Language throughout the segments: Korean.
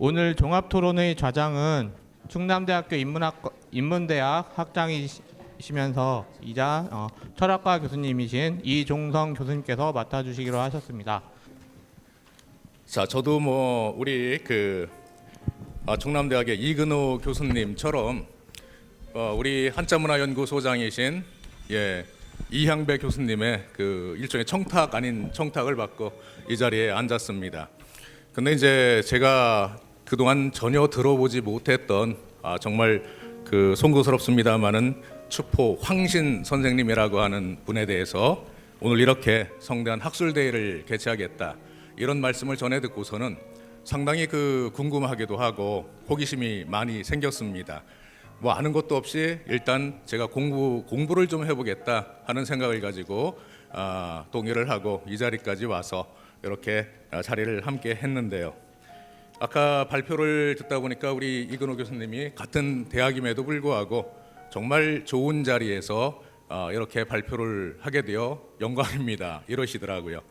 오늘 종합토론의 좌장은 충남대학교 인문대학 학장이시면서 이자 철학과 교수님이신 이종성 교수님께서 맡아주시기로 하셨습니다. 자, 저도 우리 충남대학의 이근호 교수님처럼 우리 한자문화연구소장이신 이향배 교수님의 일종의 청탁 아닌 청탁을 받고 이 자리에 앉았습니다. 근데 이제 제가 그동안 전혀 들어보지 못했던 정말 송구스럽습니다만은 추포 황신 선생님이라고 하는 분에 대해서 오늘 이렇게 성대한 학술대회를 개최하겠다 이런 말씀을 전해 듣고서는 상당히 궁금하기도 하고 호기심이 많이 생겼습니다. 아는 것도 없이 일단 제가 공부를 좀 해보겠다 하는 생각을 가지고 동의를 하고 이 자리까지 와서 이렇게 자리를 함께 했는데요. 아까 발표를 듣다 보니까 우리 이근호 교수님이 같은 대학임에도 불구하고 정말 좋은 자리에서 이렇게 발표를 하게 되어 영광입니다 이러시더라고요.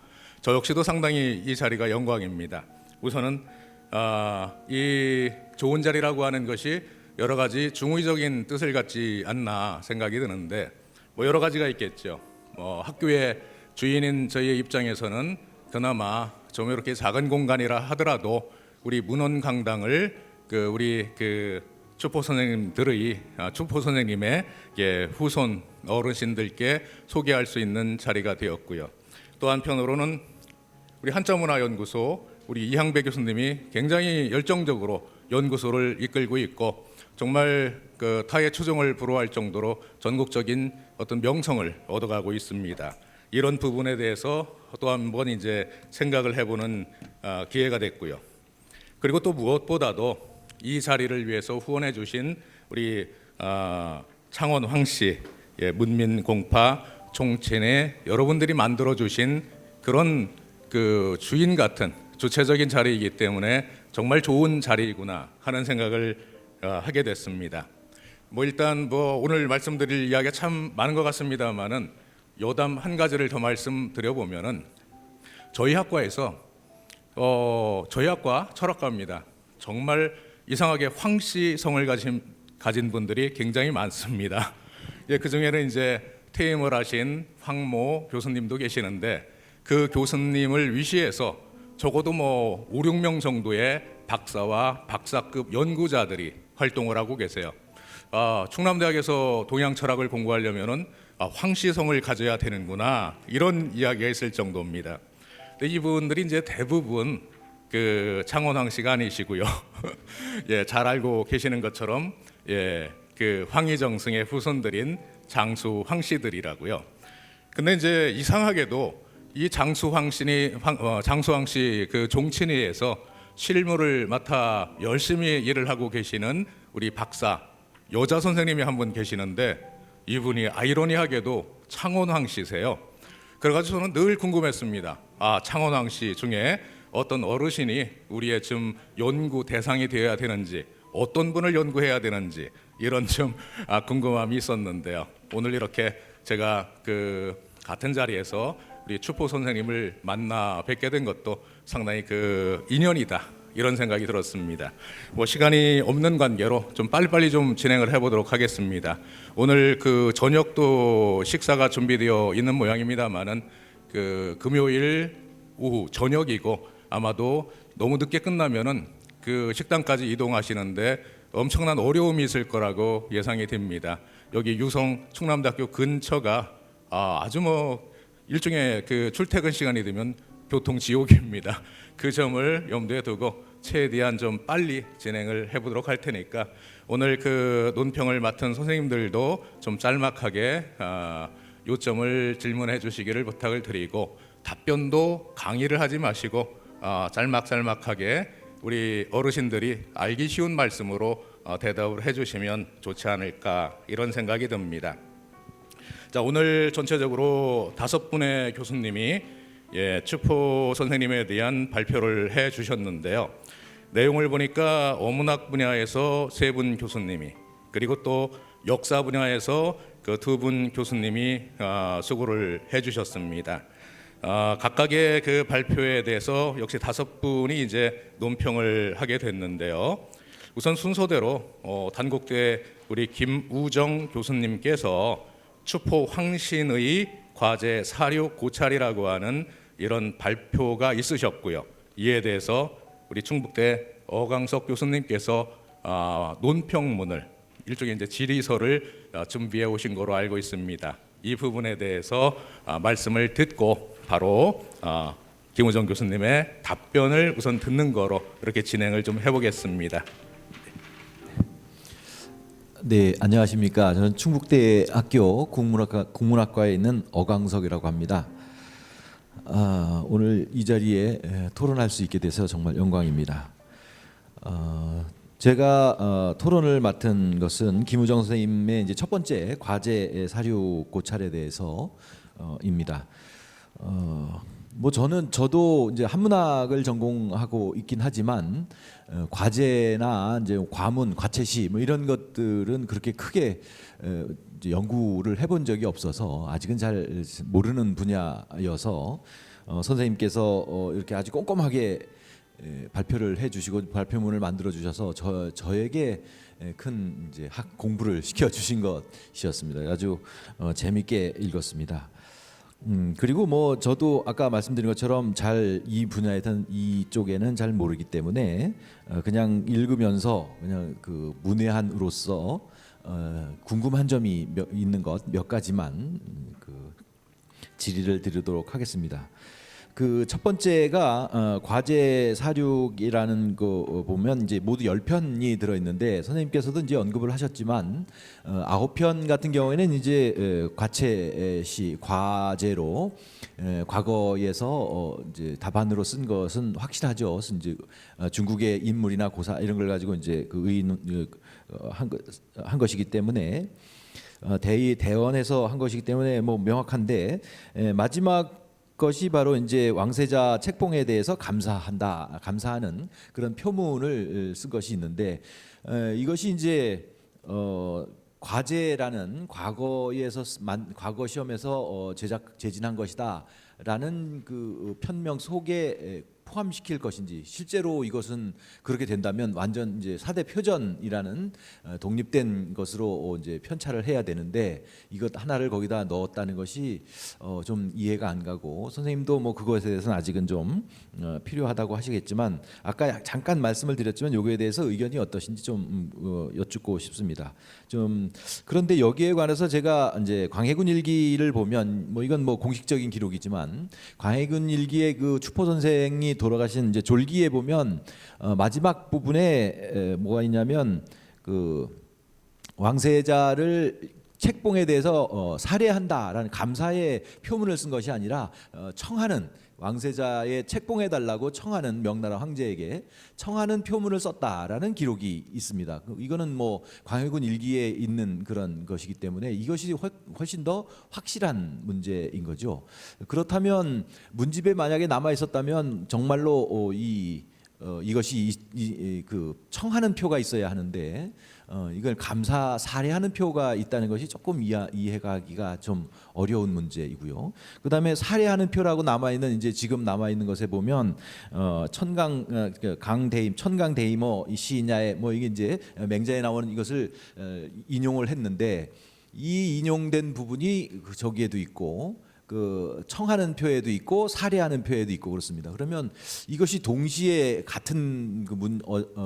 저 역시도 상당히 이 자리가 영광입니다. 우선은 이 좋은 자리라고 하는 것이 여러 가지 중의적인 뜻을 갖지 않나 생각이 드는데 여러 가지가 있겠죠. 학교의 주인인 저희의 입장에서는 그나마 좀 이렇게 작은 공간이라 하더라도 우리 문헌 강당을 우리 추포 선생님의 후손 어르신들께 소개할 수 있는 자리가 되었고요. 또 한편으로는 우리 한자문화연구소 우리 이향배 교수님이 굉장히 열정적으로 연구소를 이끌고 있고 정말 타의 추종을 불허할 정도로 전국적인 어떤 명성을 얻어가고 있습니다. 이런 부분에 대해서 또 한 번 이제 생각을 해보는 기회가 됐고요. 그리고 또 무엇보다도 이 자리를 위해서 후원해 주신 우리 창원 황씨 문민공파 총친의 여러분들이 만들어 주신 그런 주인 같은 주체적인 자리이기 때문에 정말 좋은 자리이구나 하는 생각을 하게 됐습니다. 일단 오늘 말씀드릴 이야기가 참 많은 것 같습니다만은 요담 한 가지를 더 말씀드려 보면은 저희 학과에서 저희 학과 철학과입니다. 정말 이상하게 황씨 성을 가진 분들이 굉장히 많습니다. 그 중에는 이제 퇴임을 하신 황모 교수님도 계시는데 그 교수님을 위시해서 적어도 5, 6명 정도의 박사와 박사급 연구자들이 활동을 하고 계세요. 충남대학에서 동양 철학을 공부하려면은 황씨성을 가져야 되는구나 이런 이야기가 있을 정도입니다. 근데 이분들이 이제 대부분 창원 황씨가 아니시고요. 잘 알고 계시는 것처럼 황희정승의 후손들인 장수 황씨들이라고요. 근데 이제 이상하게도 이 장수 황씨 종친회에서 실무를 맡아 열심히 일을 하고 계시는 우리 박사 여자 선생님이 한 분 계시는데 이분이 아이러니하게도 창원 황씨세요. 그래가지고 저는 늘 궁금했습니다. 창원 황씨 중에 어떤 어르신이 우리의 좀 연구 대상이 되어야 되는지 어떤 분을 연구해야 되는지 이런 좀 궁금함이 있었는데요. 오늘 이렇게 제가 같은 자리에서 우리 추포 선생님을 만나 뵙게 된 것도 상당히 인연이다 이런 생각이 들었습니다. 시간이 없는 관계로 좀 빨리빨리 좀 진행을 해보도록 하겠습니다. 오늘 저녁도 식사가 준비되어 있는 모양입니다만은 금요일 오후 저녁이고 아마도 너무 늦게 끝나면은 식당까지 이동하시는데 엄청난 어려움이 있을 거라고 예상이 됩니다. 여기 유성 충남대학교 근처가 아주 일종의 출퇴근 시간이 되면 교통 지옥입니다. 그 점을 염두에 두고 최대한 좀 빨리 진행을 해보도록 할 테니까 오늘 논평을 맡은 선생님들도 좀 짤막하게 요점을 질문해 주시기를 부탁을 드리고 답변도 강의를 하지 마시고 짤막짤막하게 우리 어르신들이 알기 쉬운 말씀으로 대답을 해주시면 좋지 않을까 이런 생각이 듭니다. 자, 오늘 전체적으로 5분의 교수님이 추포 선생님에 대한 발표를 해 주셨는데요. 내용을 보니까 어문학 분야에서 3분 교수님이 그리고 또 역사 분야에서 2분 교수님이 수고를 해 주셨습니다. 각각의 그 발표에 대해서 역시 5분이 이제 논평을 하게 됐는데요. 우선 순서대로 단국대 우리 김우정 교수님께서 추포 황신의 과제 사료 고찰이라고 하는 이런 발표가 있으셨고요. 이에 대해서 우리 충북대 어강석 교수님께서 논평문을 일종의 이제 질의서를 준비해 오신 거로 알고 있습니다. 이 부분에 대해서 말씀을 듣고 바로 김우정 교수님의 답변을 우선 듣는 거로 이렇게 진행을 좀 해보겠습니다. 네, 안녕하십니까. 저는 충북대학교 국문학과에 있는 어강석이라고 합니다. 오늘 이 자리에 토론할 수 있게 돼서 정말 영광입니다. 제가 토론을 맡은 것은 김우정 선생님의 이제 첫 번째 과제 사료 고찰에 대해서입니다. 뭐 저도 이제 한문학을 전공하고 있긴 하지만 과제나 이제 과문, 과체시 뭐 이런 것들은 그렇게 크게 이제 연구를 해본 적이 없어서 아직은 잘 모르는 분야여서 선생님께서 이렇게 아주 꼼꼼하게 발표를 해주시고 발표문을 만들어 주셔서 저에게 큰 이제 공부를 시켜 주신 것이었습니다. 아주 재밌게 읽었습니다. 그리고 뭐 저도 아까 말씀드린 것처럼 잘 이 분야에는 이쪽에는 잘 모르기 때문에 그냥 읽으면서 그냥 그 문외한으로서 궁금한 점이 있는 것 몇 가지만 그 질의를 드리도록 하겠습니다. 그 첫 번째가 과제 사륙이라는 거 보면 이제 모두 10편이 들어 있는데 선생님께서도 이제 언급을 하셨지만 9편 같은 경우에는 이제 과체시 과제로 과거에서 이제 답안으로 쓴 것은 확실하죠. 이제 중국의 인물이나 고사 이런 걸 가지고 이제 그 한 것이기 때문에 대원에서 한 것이기 때문에 뭐 명확한데 마지막 것이 바로 이제 왕세자 책봉에 대해서 감사하는 그런 표문을 쓴 것이 있는데 이것이 이제 과제라는 과거 시험에서 제진한 것이다라는 그 편명 속에 포함시킬 것인지 실제로 이것은 그렇게 된다면 완전 이제 사대 표전이라는 독립된 것으로 이제 편차를 해야 되는데 이것 하나를 거기다 넣었다는 것이 좀 이해가 안 가고 선생님도 뭐 그것에 대해서는 아직은 좀 필요하다고 하시겠지만 아까 잠깐 말씀을 드렸지만 요거에 대해서 의견이 어떠신지 좀 여쭙고 싶습니다. 좀 그런데 여기에 관해서 제가 이제 광해군 일기를 보면 뭐 이건 뭐 공식적인 기록이지만 광해군 일기의 그 추포 선생이 돌아가신 이제 졸기에 보면 마지막 부분에 뭐가 있냐면 그 왕세자를 책봉에 대해서 살해한다라는 감사의 표문을 쓴 것이 아니라 청하는 왕세자의 책봉해 달라고 청하는 명나라 황제에게 청하는 표문을 썼다라는 기록이 있습니다. 이거는 뭐 광해군 일기에 있는 그런 것이기 때문에 이것이 훨씬 더 확실한 문제인 거죠. 그렇다면 문집에 만약에 남아 있었다면 정말로 이것이 그 청하는 표가 있어야 하는데 이걸 감사 살해하는 표가 있다는 것이 조금 이해가기가 좀 어려운 문제이고요. 그다음에 살해하는 표라고 남아 있는 이제 지금 남아 있는 것에 보면 천강대임어 이 시인야의 뭐 이게 이제 맹자에 나오는 이것을 인용을 했는데 이 인용된 부분이 저기에도 있고. 그 청하는 표에도 있고 살해하는 표에도 있고 그렇습니다. 그러면 이것이 동시에 같은 그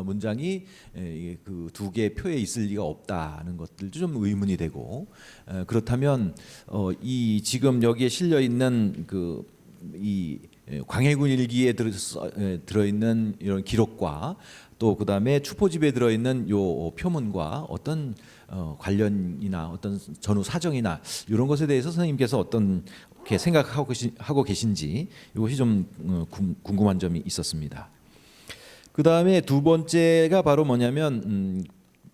문장이 그 두 개의 표에 있을 리가 없다는 것들도 좀 의문이 되고 그렇다면 이 지금 여기에 실려 있는 그 이 광해군 일기에 들어있는 이런 기록과 또 그다음에 추포집에 들어있는 요 표문과 어떤 관련이나 어떤 전후 사정이나 이런 것에 대해서 선생님께서 어떤 이렇게 생각하고 계신지 이것이 좀 궁금한 점이 있었습니다. 그 다음에 두 번째가 바로 뭐냐면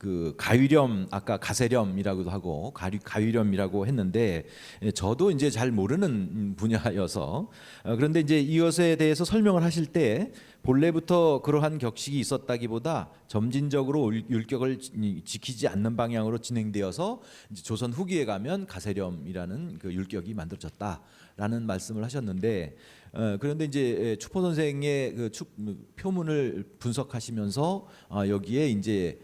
그 가위렴 아까 가세렴이라고도 하고 가위렴이라고 했는데 저도 이제 잘 모르는 분야여서 그런데 이제 이것에 대해서 설명을 하실 때 본래부터 그러한 격식이 있었다기보다 점진적으로 율격을 지키지 않는 방향으로 진행되어서 이제 조선 후기에 가면 가세렴이라는 그 율격이 만들어졌다라는 말씀을 하셨는데 그런데 이제 추포 선생의 그 표문을 분석하시면서 여기에 이제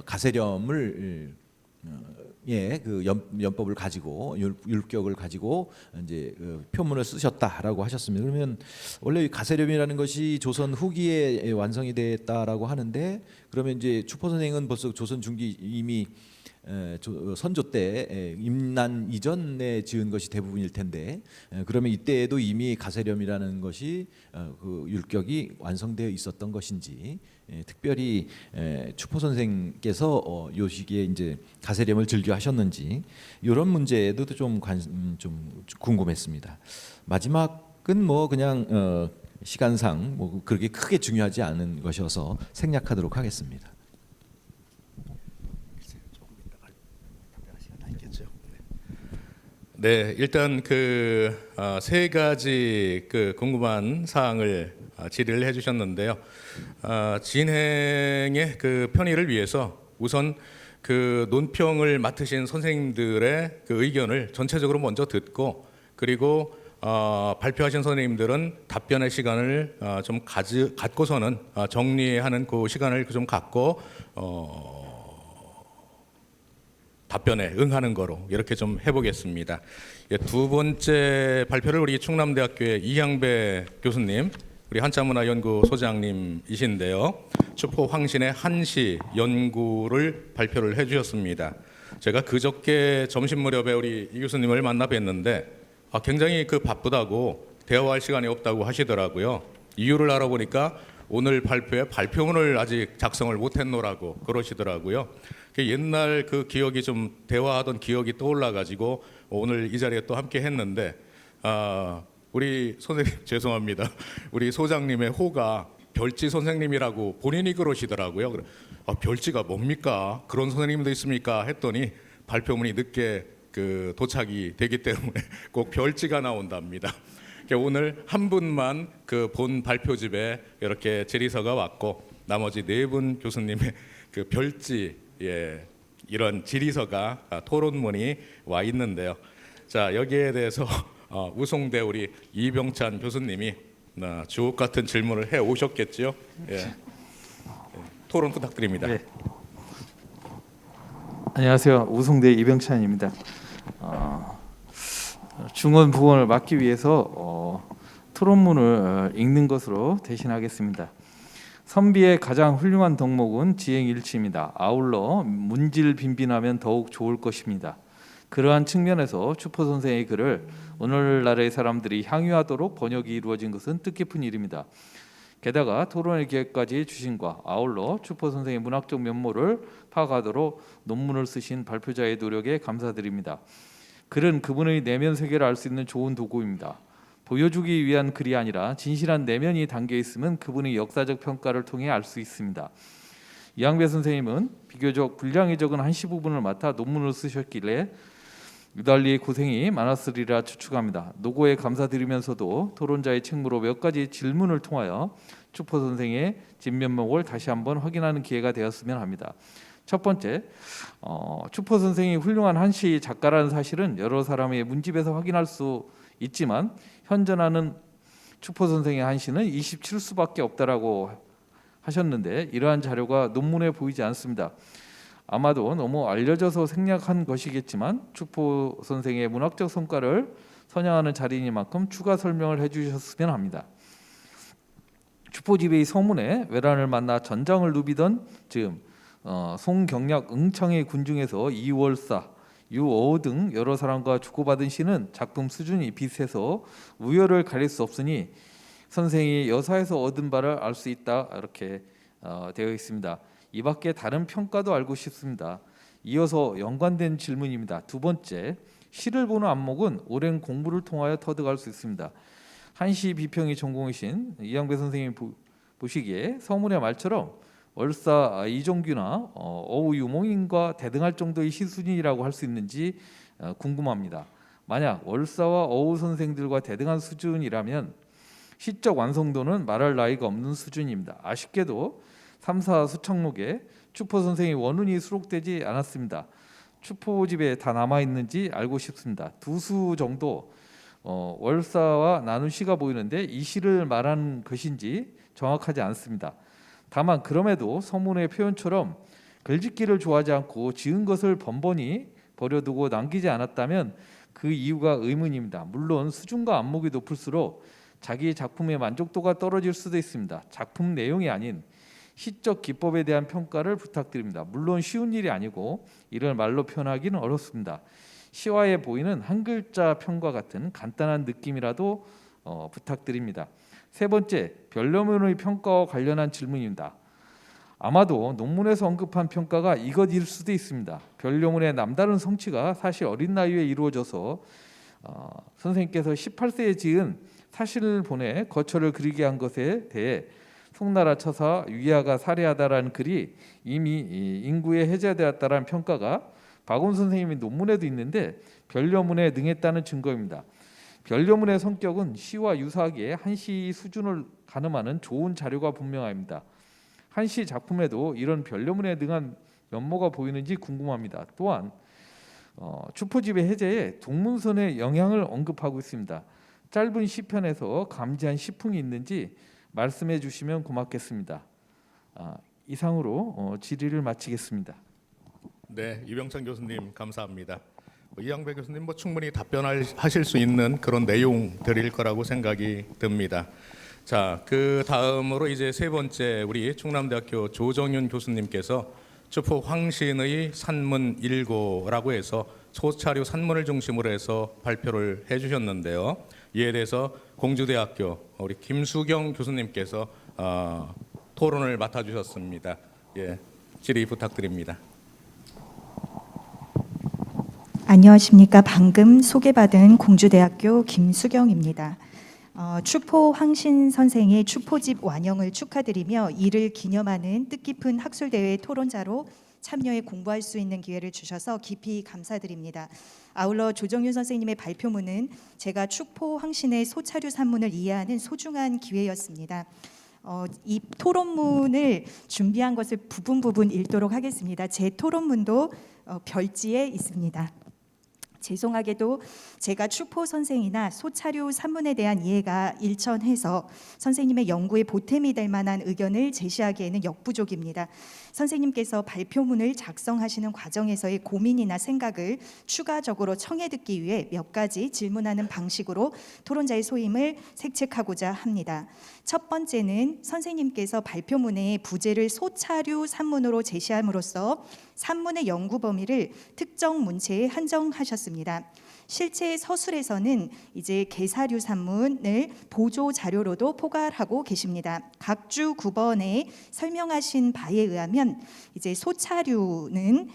가세렴을 그 연법을 가지고 율격을 가지고 이제 표문을 쓰셨다라고 하셨습니다. 그러면 원래 이 가세렴이라는 것이 조선 후기에 완성이 됐다라고 하는데 그러면 이제 추포 선생은 벌써 조선 중기 이미 선조 때 임난 이전에 지은 것이 대부분일 텐데 그러면 이때에도 이미 가세렴이라는 것이 그 율격이 완성되어 있었던 것인지 특별히 추포 선생께서 요 시기에 이제 가세렴을 즐겨 하셨는지 이런 문제에도 좀 궁금했습니다. 마지막은 뭐 그냥 시간상 뭐 그렇게 크게 중요하지 않은 것이어서 생략하도록 하겠습니다. 네, 일단 그 세 가지 그 궁금한 사항을 질의를 해주셨는데요. 진행의 그 편의를 위해서 우선 그 논평을 맡으신 선생님들의 그 의견을 전체적으로 먼저 듣고 그리고 발표하신 선생님들은 답변의 시간을 좀 갖고서는 정리하는 그 시간을 좀 갖고 답변에 응하는 거로 이렇게 좀 해보겠습니다. 두 번째 발표를 우리 충남대학교의 이향배 교수님, 우리 한자문화연구 소장님이신데요. 추포 황신의 한시 연구를 발표를 해주셨습니다. 제가 그저께 점심 무렵에 우리 이 교수님을 만나 뵀는데 굉장히 그 바쁘다고 대화할 시간이 없다고 하시더라고요. 이유를 알아보니까 오늘 발표에 발표문을 아직 작성을 못했노라고 그러시더라고요. 옛날 그 기억이 좀 대화하던 기억이 떠올라가지고 오늘 이 자리에 또 함께 했는데 우리 선생님 죄송합니다. 우리 소장님의 호가 별지 선생님이라고 본인이 그러시더라고요. 별지가 뭡니까? 그런 선생님도 있습니까? 했더니 발표문이 늦게 그 도착이 되기 때문에 꼭 별지가 나온답니다. 오늘 한 분만 그 본 발표집에 이렇게 질의서가 왔고 나머지 네 분 교수님의 그 별지 이런 질의서가 토론문이 와 있는데요. 자 여기에 대해서 우송대 우리 이병찬 교수님이 주옥 같은 질문을 해 오셨겠지요. 토론 부탁드립니다. 네. 안녕하세요. 우송대 이병찬입니다. 중원 부원을 막기 위해서 토론문을 읽는 것으로 대신하겠습니다. 선비의 가장 훌륭한 덕목은 지행일치입니다. 아울러 문질빈빈하면 더욱 좋을 것입니다. 그러한 측면에서 추포 선생의 글을 오늘날의 사람들이 향유하도록 번역이 이루어진 것은 뜻깊은 일입니다. 게다가 토론의 기회까지 주신과 아울러 추포 선생의 문학적 면모를 파악하도록 논문을 쓰신 발표자의 노력에 감사드립니다. 글은 그분의 내면 세계를 알 수 있는 좋은 도구입니다. 보여주기 위한 글이 아니라 진실한 내면이 담겨 있으면 그분의 역사적 평가를 통해 알 수 있습니다. 이향배 선생님은 비교적 분량이 적은 한시 부분을 맡아 논문을 쓰셨길래 유달리 고생이 많았으리라 추측합니다. 노고에 감사드리면서도 토론자의 책무로 몇 가지 질문을 통하여 추포 선생의 진면목을 다시 한번 확인하는 기회가 되었으면 합니다. 첫 번째, 추포 선생이 훌륭한 한시 작가라는 사실은 여러 사람의 문집에서 확인할 수 있지만 현존하는 추포 선생의 한시는 27수밖에 없다라고 하셨는데 이러한 자료가 논문에 보이지 않습니다. 아마도 너무 알려져서 생략한 것이겠지만 추포 선생의 문학적 성과를 선양하는 자리이니만큼 추가 설명을 해주셨으면 합니다. 추포집의 서문에 외란을 만나 전장을 누비던 즈음 송경략 응창의 군중에서 이월사, 유어우 등 여러 사람과 주고받은 시는 작품 수준이 비슷해서 우열을 가릴 수 없으니 선생이 여사에서 얻은 바를 알 수 있다 이렇게 되어 있습니다. 이 밖에 다른 평가도 알고 싶습니다. 이어서 연관된 질문입니다. 두 번째, 시를 보는 안목은 오랜 공부를 통하여 터득할 수 있습니다. 한시 비평이 전공이신 이향배 선생님이 보시기에 서문의 말처럼 월사 이종규나 어우 유몽인과 대등할 정도의 수준이라고 할 수 있는지 궁금합니다. 만약 월사와 어우 선생들과 대등한 수준이라면 시적 완성도는 말할 나위가 없는 수준입니다. 아쉽게도 3사 수청록에 추포 선생의 원문이 수록되지 않았습니다. 추포집에 다 남아 있는지 알고 싶습니다. 두 수 정도 월사와 나눈 시가 보이는데 이 시를 말한 것인지 정확하지 않습니다. 다만 그럼에도 서문의 표현처럼 글짓기를 좋아하지 않고 지은 것을 번번이 버려두고 남기지 않았다면 그 이유가 의문입니다. 물론 수준과 안목이 높을수록 자기 작품의 만족도가 떨어질 수도 있습니다. 작품 내용이 아닌 시적 기법에 대한 평가를 부탁드립니다. 물론 쉬운 일이 아니고 이를 말로 표현하기는 어렵습니다. 시화에 보이는 한 글자 평과 같은 간단한 느낌이라도 부탁드립니다. 세 번째, 변론문의 평가와 관련한 질문입니다. 아마도 논문에서 언급한 평가가 이것일 수도 있습니다. 변론문의 남다른 성취가 사실 어린 나이에 이루어져서 선생님께서 18세에 지은 사실을 보내 거처를 그리게 한 것에 대해 송나라 처사 위아가 살해하다라는 글이 이미 인구에 해제되었다라는 평가가 박원 선생님의 논문에도 있는데 변론문에 능했다는 증거입니다. 변론문의 성격은 시와 유사하게 한시 수준을 가늠하는 좋은 자료가 분명합니다. 한시 작품에도 이런 변론문에 능한 면모가 보이는지 궁금합니다. 또한 추포집의 해제에 동문선의 영향을 언급하고 있습니다. 짧은 시편에서 감지한 시풍이 있는지 말씀해 주시면 고맙겠습니다. 이상으로 질의를 마치겠습니다. 네, 이병찬 교수님 감사합니다. 이양배 교수님 충분히 답변하실 수 있는 그런 내용들일 거라고 생각이 듭니다. 자, 그 다음으로 이제 세 번째 우리 충남대학교 조정윤 교수님께서 추포 황신의 산문 일고라고 해서 소차류 산문을 중심으로 해서 발표를 해주셨는데요. 이에 대해서 공주대학교 우리 김수경 교수님께서 토론을 맡아주셨습니다. 예, 질의 부탁드립니다. 안녕하십니까. 방금 소개받은 공주대학교 김수경입니다. 추포 황신 선생의 추포집 완영을 축하드리며 이를 기념하는 뜻깊은 학술대회 토론자로 참여해 공부할 수 있는 기회를 주셔서 깊이 감사드립니다. 아울러 조정윤 선생님의 발표문은 제가 추포 황신의 소차류 산문을 이해하는 소중한 기회였습니다. 이 토론문을 준비한 것을 부분 읽도록 하겠습니다. 제 토론문도 별지에 있습니다. 죄송하게도 제가 추포 선생이나 소차류 산문에 대한 이해가 일천해서 선생님의 연구에 보탬이 될 만한 의견을 제시하기에는 역부족입니다. 선생님께서 발표문을 작성하시는 과정에서의 고민이나 생각을 추가적으로 청해 듣기 위해 몇 가지 질문하는 방식으로 토론자의 소임을 색책하고자 합니다. 첫 번째는 선생님께서 발표문에 부제를 소차류 산문으로 제시함으로써 산문의 연구 범위를 특정 문체에 한정하셨습니다. 실제 서술에서는 이제 개사류 산문을 보조 자료로도 포괄하고 계십니다. 각주 9번에 설명하신 바에 의하면 이제 소차류는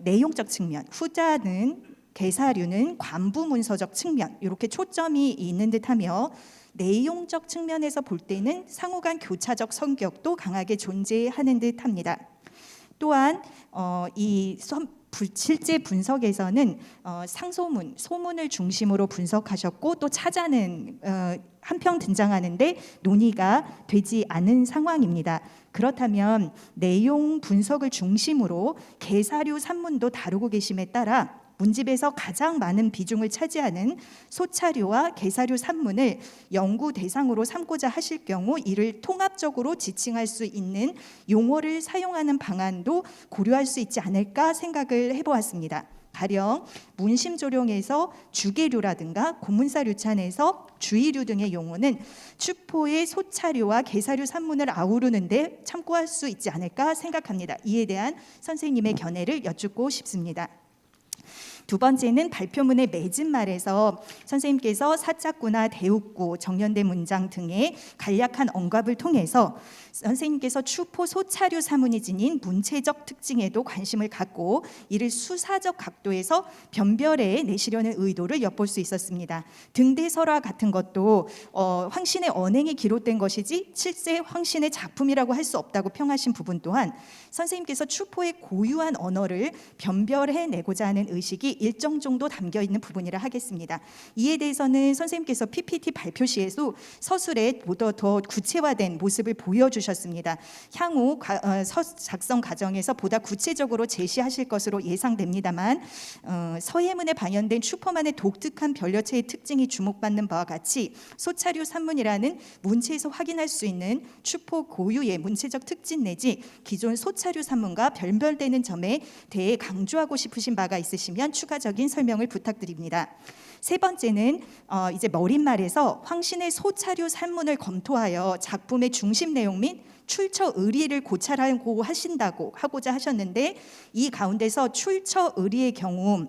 내용적 측면, 후자는 개사류는 관부 문서적 측면 이렇게 초점이 있는 듯하며 내용적 측면에서 볼 때는 상호간 교차적 성격도 강하게 존재하는 듯합니다. 또한 이 실제 분석에서는 상소문, 소문을 중심으로 분석하셨고 또 차자는 한평 등장하는데 논의가 되지 않은 상황입니다. 그렇다면 내용 분석을 중심으로 개사류 산문도 다루고 계심에 따라 문집에서 가장 많은 비중을 차지하는 소차류와 개사류 산문을 연구 대상으로 삼고자 하실 경우 이를 통합적으로 지칭할 수 있는 용어를 사용하는 방안도 고려할 수 있지 않을까 생각을 해보았습니다. 가령 문심조령에서 주계류라든가 고문사류찬에서 주의류 등의 용어는 추포의 소차류와 개사류 산문을 아우르는데 참고할 수 있지 않을까 생각합니다. 이에 대한 선생님의 견해를 여쭙고 싶습니다. 두 번째는 발표문의 맺은 말에서 선생님께서 사자구나 대웃구, 정연대 문장 등의 간략한 언급을 통해서 선생님께서 추포 소차류 사문이 지닌 문체적 특징에도 관심을 갖고 이를 수사적 각도에서 변별해 내시려는 의도를 엿볼 수 있었습니다. 등대설화 같은 것도 황신의 언행이 기록된 것이지 실제 황신의 작품이라고 할 수 없다고 평하신 부분 또한 선생님께서 추포의 고유한 언어를 변별해 내고자 하는 의식이 일정 정도 담겨 있는 부분이라 하겠습니다. 이에 대해서는 선생님께서 PPT 발표 시에도 서술에 보다 더 구체화된 모습을 보여주셨습니다. 향후 작성 과정에서 보다 구체적으로 제시하실 것으로 예상됩니다만 서예문에 반영된 추포만의 독특한 변려체의 특징이 주목받는 바와 같이 소차류 산문이라는 문체에서 확인할 수 있는 추포 고유의 문체적 특징 내지 기존 소차류 산문과 변별되는 점에 대해 강조하고 싶으신 바가 있으시면 추가적인 설명을 부탁드립니다. 세 번째는 이제 머릿말에서 황신의 소차류 산문을 검토하여 작품의 중심 내용 및 출처 의리를 고찰하고 하고자 하셨는데 이 가운데서 출처 의리의 경우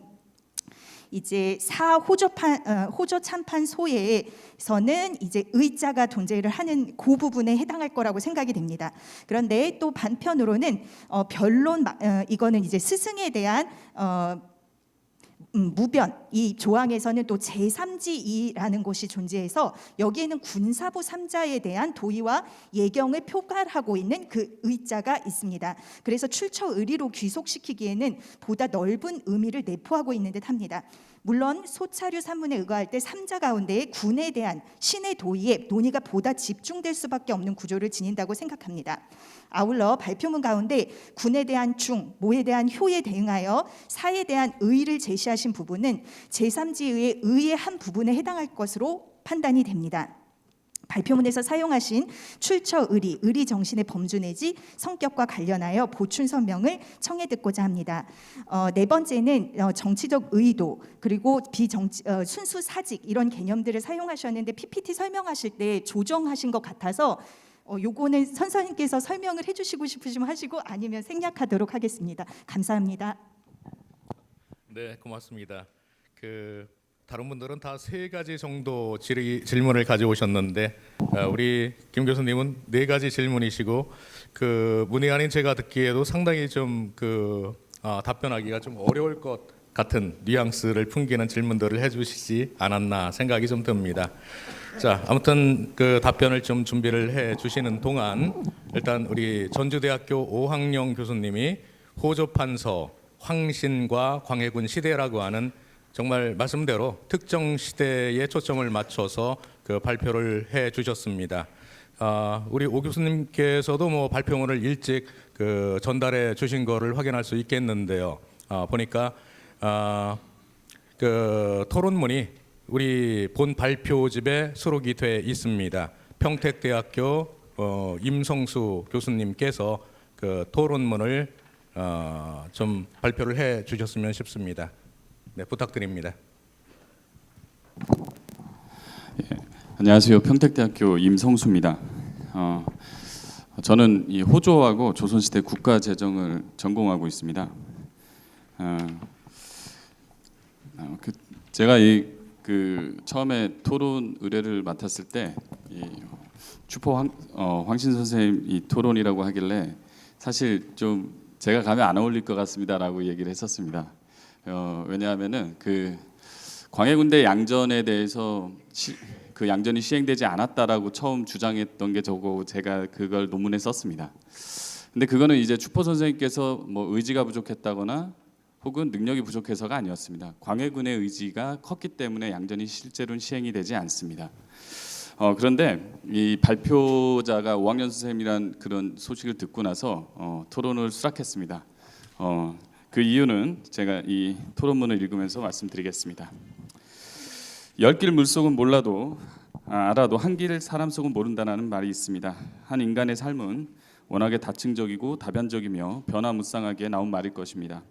이제 호조 참판 소에서는 이제 의자가 존재를 하는 그 부분에 해당할 거라고 생각이 됩니다. 그런데 또 반편으로는 변론 이거는 이제 스승에 대한 무변 이 조항에서는 또 제3지이라는 것이 존재해서 여기에는 군사부 3자에 대한 도의와 예경을 표괄하고 있는 그 의자가 있습니다. 그래서 출처 의리로 귀속시키기에는 보다 넓은 의미를 내포하고 있는 듯합니다. 물론 소차류 산문에 의거할 때 3자 가운데 군에 대한 신의 도의에 논의가 보다 집중될 수밖에 없는 구조를 지닌다고 생각합니다. 아울러 발표문 가운데 군에 대한 중, 모에 대한 효에 대응하여 사에 대한 의의를 제시하신 부분은 제3지의의 의의 한 부분에 해당할 것으로 판단이 됩니다. 발표문에서 사용하신 출처 의리 정신의 범주 내지 성격과 관련하여 보충 설명을 청해 듣고자 합니다. 네 번째는 정치적 의도 그리고 순수 사직 이런 개념들을 사용하셨는데 PPT 설명하실 때 조정하신 것 같아서 요거는 선생님께서 설명을 해주시고 싶으시면 하시고 아니면 생략하도록 하겠습니다. 감사합니다. 네, 고맙습니다. 다른 분들은 다 3가지 정도 질문을 가져오셨는데 우리 김 교수님은 4가지 질문이시고 문의 아닌 제가 듣기에도 상당히 좀 답변하기가 좀 어려울 것 같은 뉘앙스를 풍기는 질문들을 해주시지 않았나 생각이 좀 듭니다. 자, 아무튼 답변을 좀 준비를 해주시는 동안 일단 우리 전주대학교 오학령 교수님이 호조판서 황신과 광해군 시대라고 하는 정말 말씀대로 특정 시대에 초점을 맞춰서 발표를 해주셨습니다. 우리 오 교수님께서도 발표문을 일찍 전달해 주신 거를 확인할 수 있겠는데요. 보니까 토론문이 우리 본 발표집에 수록이 돼 있습니다. 평택대학교 임성수 교수님께서 토론문을 좀 발표를 해 주셨으면 싶습니다. 네, 부탁드립니다. 예, 안녕하세요. 평택대학교 임성수입니다. 저는 이 호조하고 조선시대 국가재정을 전공하고 있습니다. 제가 처음에 토론 의뢰를 맡았을 때 추포 황신 선생님 이 토론이라고 하길래 사실 좀 제가 가면 안 어울릴 것 같습니다라고 얘기를 했었습니다. 왜냐하면은 광해군대 양전에 대해서 그 양전이 시행되지 않았다라고 처음 주장했던 게 저거 제가 그걸 논문에 썼습니다. 근데 그거는 이제 추포 선생님께서 의지가 부족했다거나 혹은 능력이 부족해서가 아니었습니다. 광해군의 의지가 컸기 때문에 양전이 실제로는 시행이 되지 않습니다. 그런데 이 발표자가 오학년 선생님이란 그런 소식을 듣고 나서 토론을 수락했습니다. 그 이유는 제가 이 토론문을 읽으면서 말씀드리겠습니다. 10길 물속은 몰라도 알아도 한 길 사람 속은 모른다는 말이 있습니다. 한 인간의 삶은 워낙에 다층적이고 다변적이며 변화무쌍하게 나온 말일 것입니다.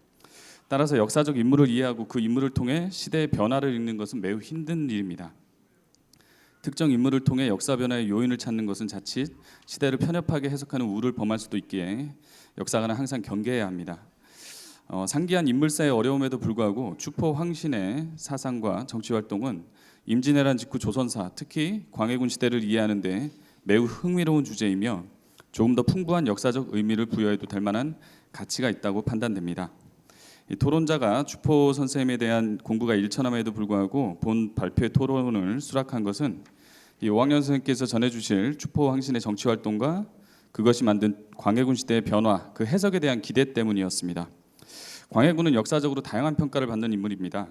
따라서 역사적 인물을 이해하고 그 인물을 통해 시대의 변화를 읽는 것은 매우 힘든 일입니다. 특정 인물을 통해 역사 변화의 요인을 찾는 것은 자칫 시대를 편협하게 해석하는 우를 범할 수도 있기에 역사가는 항상 경계해야 합니다. 상기한 인물사의 어려움에도 불구하고 추포 황신의 사상과 정치 활동은 임진왜란 직후 조선사, 특히 광해군 시대를 이해하는 데 매우 흥미로운 주제이며 조금 더 풍부한 역사적 의미를 부여해도 될 만한 가치가 있다고 판단됩니다. 이 토론자가 추포 선생님에 대한 공부가 일천함에도 불구하고 본 발표의 토론을 수락한 것은 이 오학년 선생님께서 전해주실 추포 황신의 정치 활동과 그것이 만든 광해군 시대의 변화, 그 해석에 대한 기대 때문이었습니다. 광해군은 역사적으로 다양한 평가를 받는 인물입니다.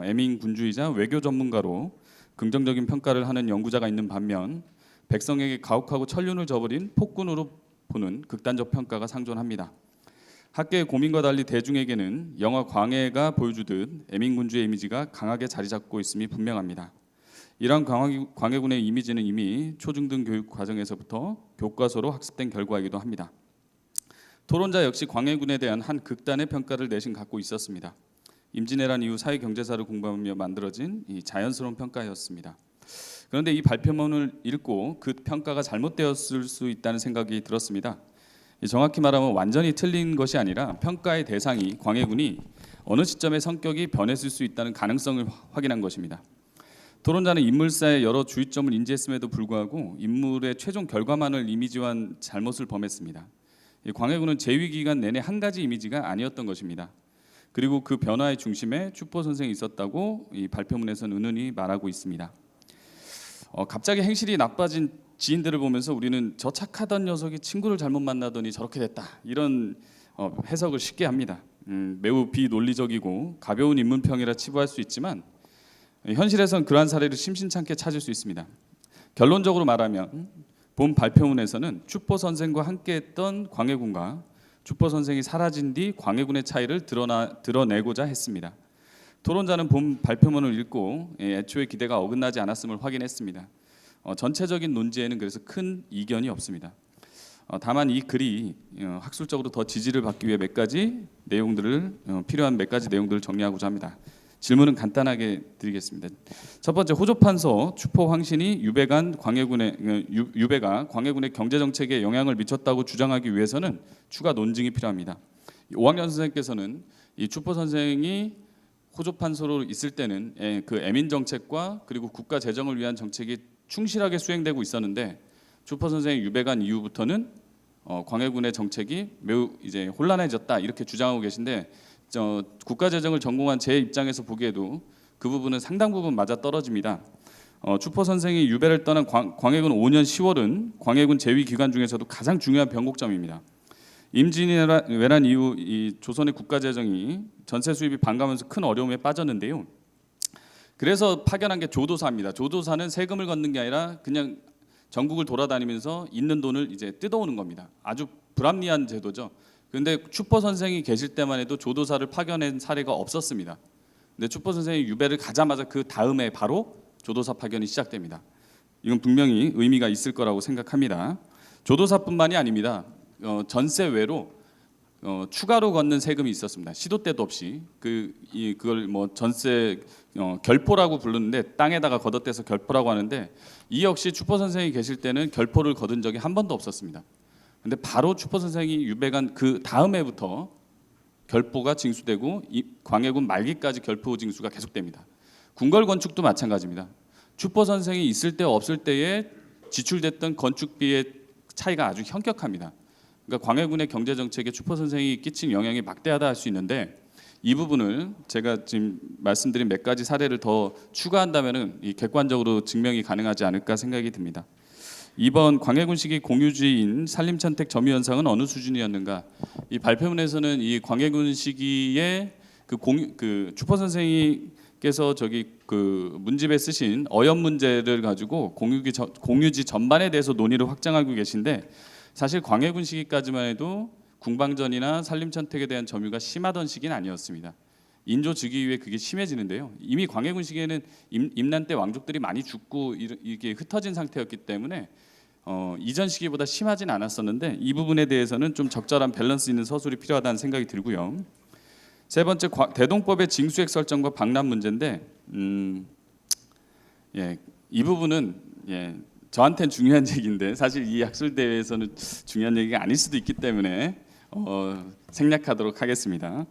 애민 군주이자 외교 전문가로 긍정적인 평가를 하는 연구자가 있는 반면 백성에게 가혹하고 천륜을 저버린 폭군으로 보는 극단적 평가가 상존합니다. 학계의 고민과 달리 대중에게는 영화 광해가 보여주듯 애민 군주의 이미지가 강하게 자리 잡고 있음이 분명합니다. 이러한 광해군의 이미지는 이미 초중등 교육 과정에서부터 교과서로 학습된 결과이기도 합니다. 토론자 역시 광해군에 대한 한 극단의 평가를 내심 갖고 있었습니다. 임진왜란 이후 사회 경제사를 공부하며 만들어진 이 자연스러운 평가였습니다. 그런데 이 발표문을 읽고 그 평가가 잘못되었을 수 있다는 생각이 들었습니다. 정확히 말하면 완전히 틀린 것이 아니라 평가의 대상이 광해군이 어느 시점에 성격이 변했을 수 있다는 가능성을 확인한 것입니다. 토론자는 인물사의 여러 주의점을 인지했음에도 불구하고 인물의 최종 결과만을 이미지화한 잘못을 범했습니다. 광해군은 재위 기간 내내 한 가지 이미지가 아니었던 것입니다. 그리고 그 변화의 중심에 추포 선생이 있었다고 이 발표문에서는 은은히 말하고 있습니다. 갑자기 행실이 나빠진 지인들을 보면서 우리는 저 착하던 녀석이 친구를 잘못 만나더니 저렇게 됐다, 이런 해석을 쉽게 합니다. 매우 비논리적이고 가벼운 인문평이라 치부할 수 있지만 현실에선 그러한 사례를 심심찮게 찾을 수 있습니다. 결론적으로 말하면 본 발표문에서는 추포 선생과 함께했던 광해군과 추포 선생이 사라진 뒤 광해군의 차이를 드러내고자 했습니다. 토론자는 본 발표문을 읽고 애초에 기대가 어긋나지 않았음을 확인했습니다. 전체적인 논지에는 그래서 큰 이견이 없습니다. 다만 이 글이 학술적으로 더 지지를 받기 위해 필요한 몇 가지 내용들을 정리하고자 합니다. 질문은 간단하게 드리겠습니다. 첫 번째, 호조판서 추포 황신이 유배가 광해군의 경제 정책에 영향을 미쳤다고 주장하기 위해서는 추가 논증이 필요합니다. 오학년 선생님께서는 이 추포 선생이 호조판서로 있을 때는 그 애민 정책과 그리고 국가 재정을 위한 정책이 충실하게 수행되고 있었는데 추포 선생이 유배간 이후부터는 광해군의 정책이 매우 이제 혼란해졌다, 이렇게 주장하고 계신데 국가 재정을 전공한 제 입장에서 보기에도 그 부분은 상당 부분 맞아 떨어집니다. 추포 선생이 유배를 떠난 광해군 5년 10월은 광해군 재위 기간 중에서도 가장 중요한 변곡점입니다. 임진왜란 이후 이 조선의 국가 재정이 전세 수입이 반감하면서 큰 어려움에 빠졌는데요. 그래서 파견한 게 조도사입니다. 조도사는 세금을 걷는 게 아니라 그냥 전국을 돌아다니면서 있는 돈을 이제 뜯어오는 겁니다. 아주 불합리한 제도죠. 그런데 추포 선생이 계실 때만 해도 조도사를 파견한 사례가 없었습니다. 근데 추포 선생이 유배를 가자마자 그 다음에 바로 조도사 파견이 시작됩니다. 이건 분명히 의미가 있을 거라고 생각합니다. 조도사뿐만이 아닙니다. 전세 외로 추가로 걷는 세금이 있었습니다. 시도 때도 없이 그걸 뭐 전세 결포라고 부르는데 땅에다가 걷어대서 결포라고 하는데 이 역시 추포 선생이 계실 때는 결포를 거둔 적이 한 번도 없었습니다. 근데 바로 추포 선생이 유배간 그 다음 해부터 결포가 징수되고 광해군 말기까지 결포 징수가 계속됩니다. 궁궐 건축도 마찬가지입니다. 추포 선생이 있을 때 없을 때에 지출됐던 건축비의 차이가 아주 현격합니다. 그러니까 광해군의 경제 정책에 추포 선생이 끼친 영향이 막대하다 할 수 있는데 이 부분을 제가 지금 말씀드린 몇 가지 사례를 더 추가한다면은 이 객관적으로 증명이 가능하지 않을까 생각이 듭니다. 이번 광해군 시기 공유주의인 산림천택 점유 현상은 어느 수준이었는가? 이 발표문에서는 이 광해군 시기에 그 추포 선생님께서 그 문집에 쓰신 어연 문제를 가지고 공유지 전반에 대해서 논의를 확장하고 계신데 사실 광해군 시기까지만 해도 궁방전이나 산림천택에 대한 점유가 심하던 시기는 아니었습니다. 인조 즉위 이후에 그게 심해지는데요. 이미 광해군 시기에는 임난 때 왕족들이 많이 죽고 이게 흩어진 상태였기 때문에 이전 시기보다 심하진 않았었는데 이 부분에 대해서는 좀 적절한 밸런스 있는 서술이 필요하다는 생각이 들고요. 세 번째, 대동법의 징수액 설정과 방납 문제인데 이 부분은 저한테는 중요한 얘기인데 사실 이 학술 대회에서는 중요한 얘기가 아닐 수도 있기 때문에 생략하도록 하겠습니다.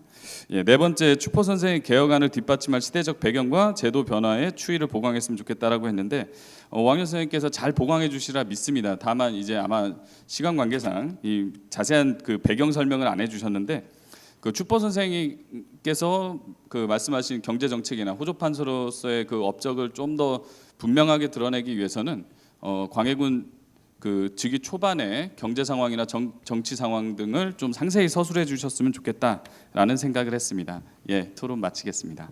예, 네 번째, 추포 선생의 개혁안을 뒷받침할 시대적 배경과 제도 변화의 추이를 보강했으면 좋겠다라고 했는데 왕현 선생님께서 잘 보강해 주시라 믿습니다. 다만 이제 아마 시간 관계상 이 자세한 그 배경 설명을 안 해주셨는데 그 추포 선생님께서 그 말씀하신 경제 정책이나 호조판서로서의 그 업적을 좀 더 분명하게 드러내기 위해서는 광해군 그 즉위 초반에 경제 상황이나 정치 상황 등을 좀 상세히 서술해 주셨으면 좋겠다라는 생각을 했습니다. 예, 토론 마치겠습니다.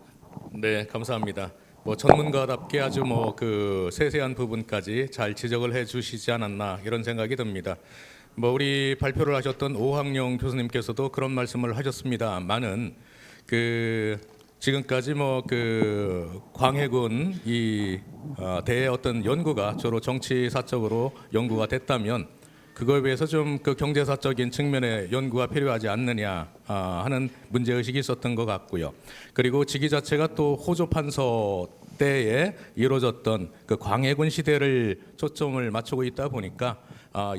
네, 감사합니다. 뭐 전문가답게 아주 뭐 그 세세한 부분까지 잘 지적을 해주시지 않았나 이런 생각이 듭니다. 뭐 우리 발표를 하셨던 오학용 교수님께서도 그런 말씀을 하셨습니다만은 그 지금까지 뭐 그 광해군 이 대의 어떤 연구가 주로 정치사적으로 연구가 됐다면 그거에 비해서 좀 그 경제사적인 측면의 연구가 필요하지 않느냐 하는 문제 의식이 있었던 것 같고요. 그리고 직위 자체가 또 호조 판서 때에 이루어졌던 그 광해군 시대를 초점을 맞추고 있다 보니까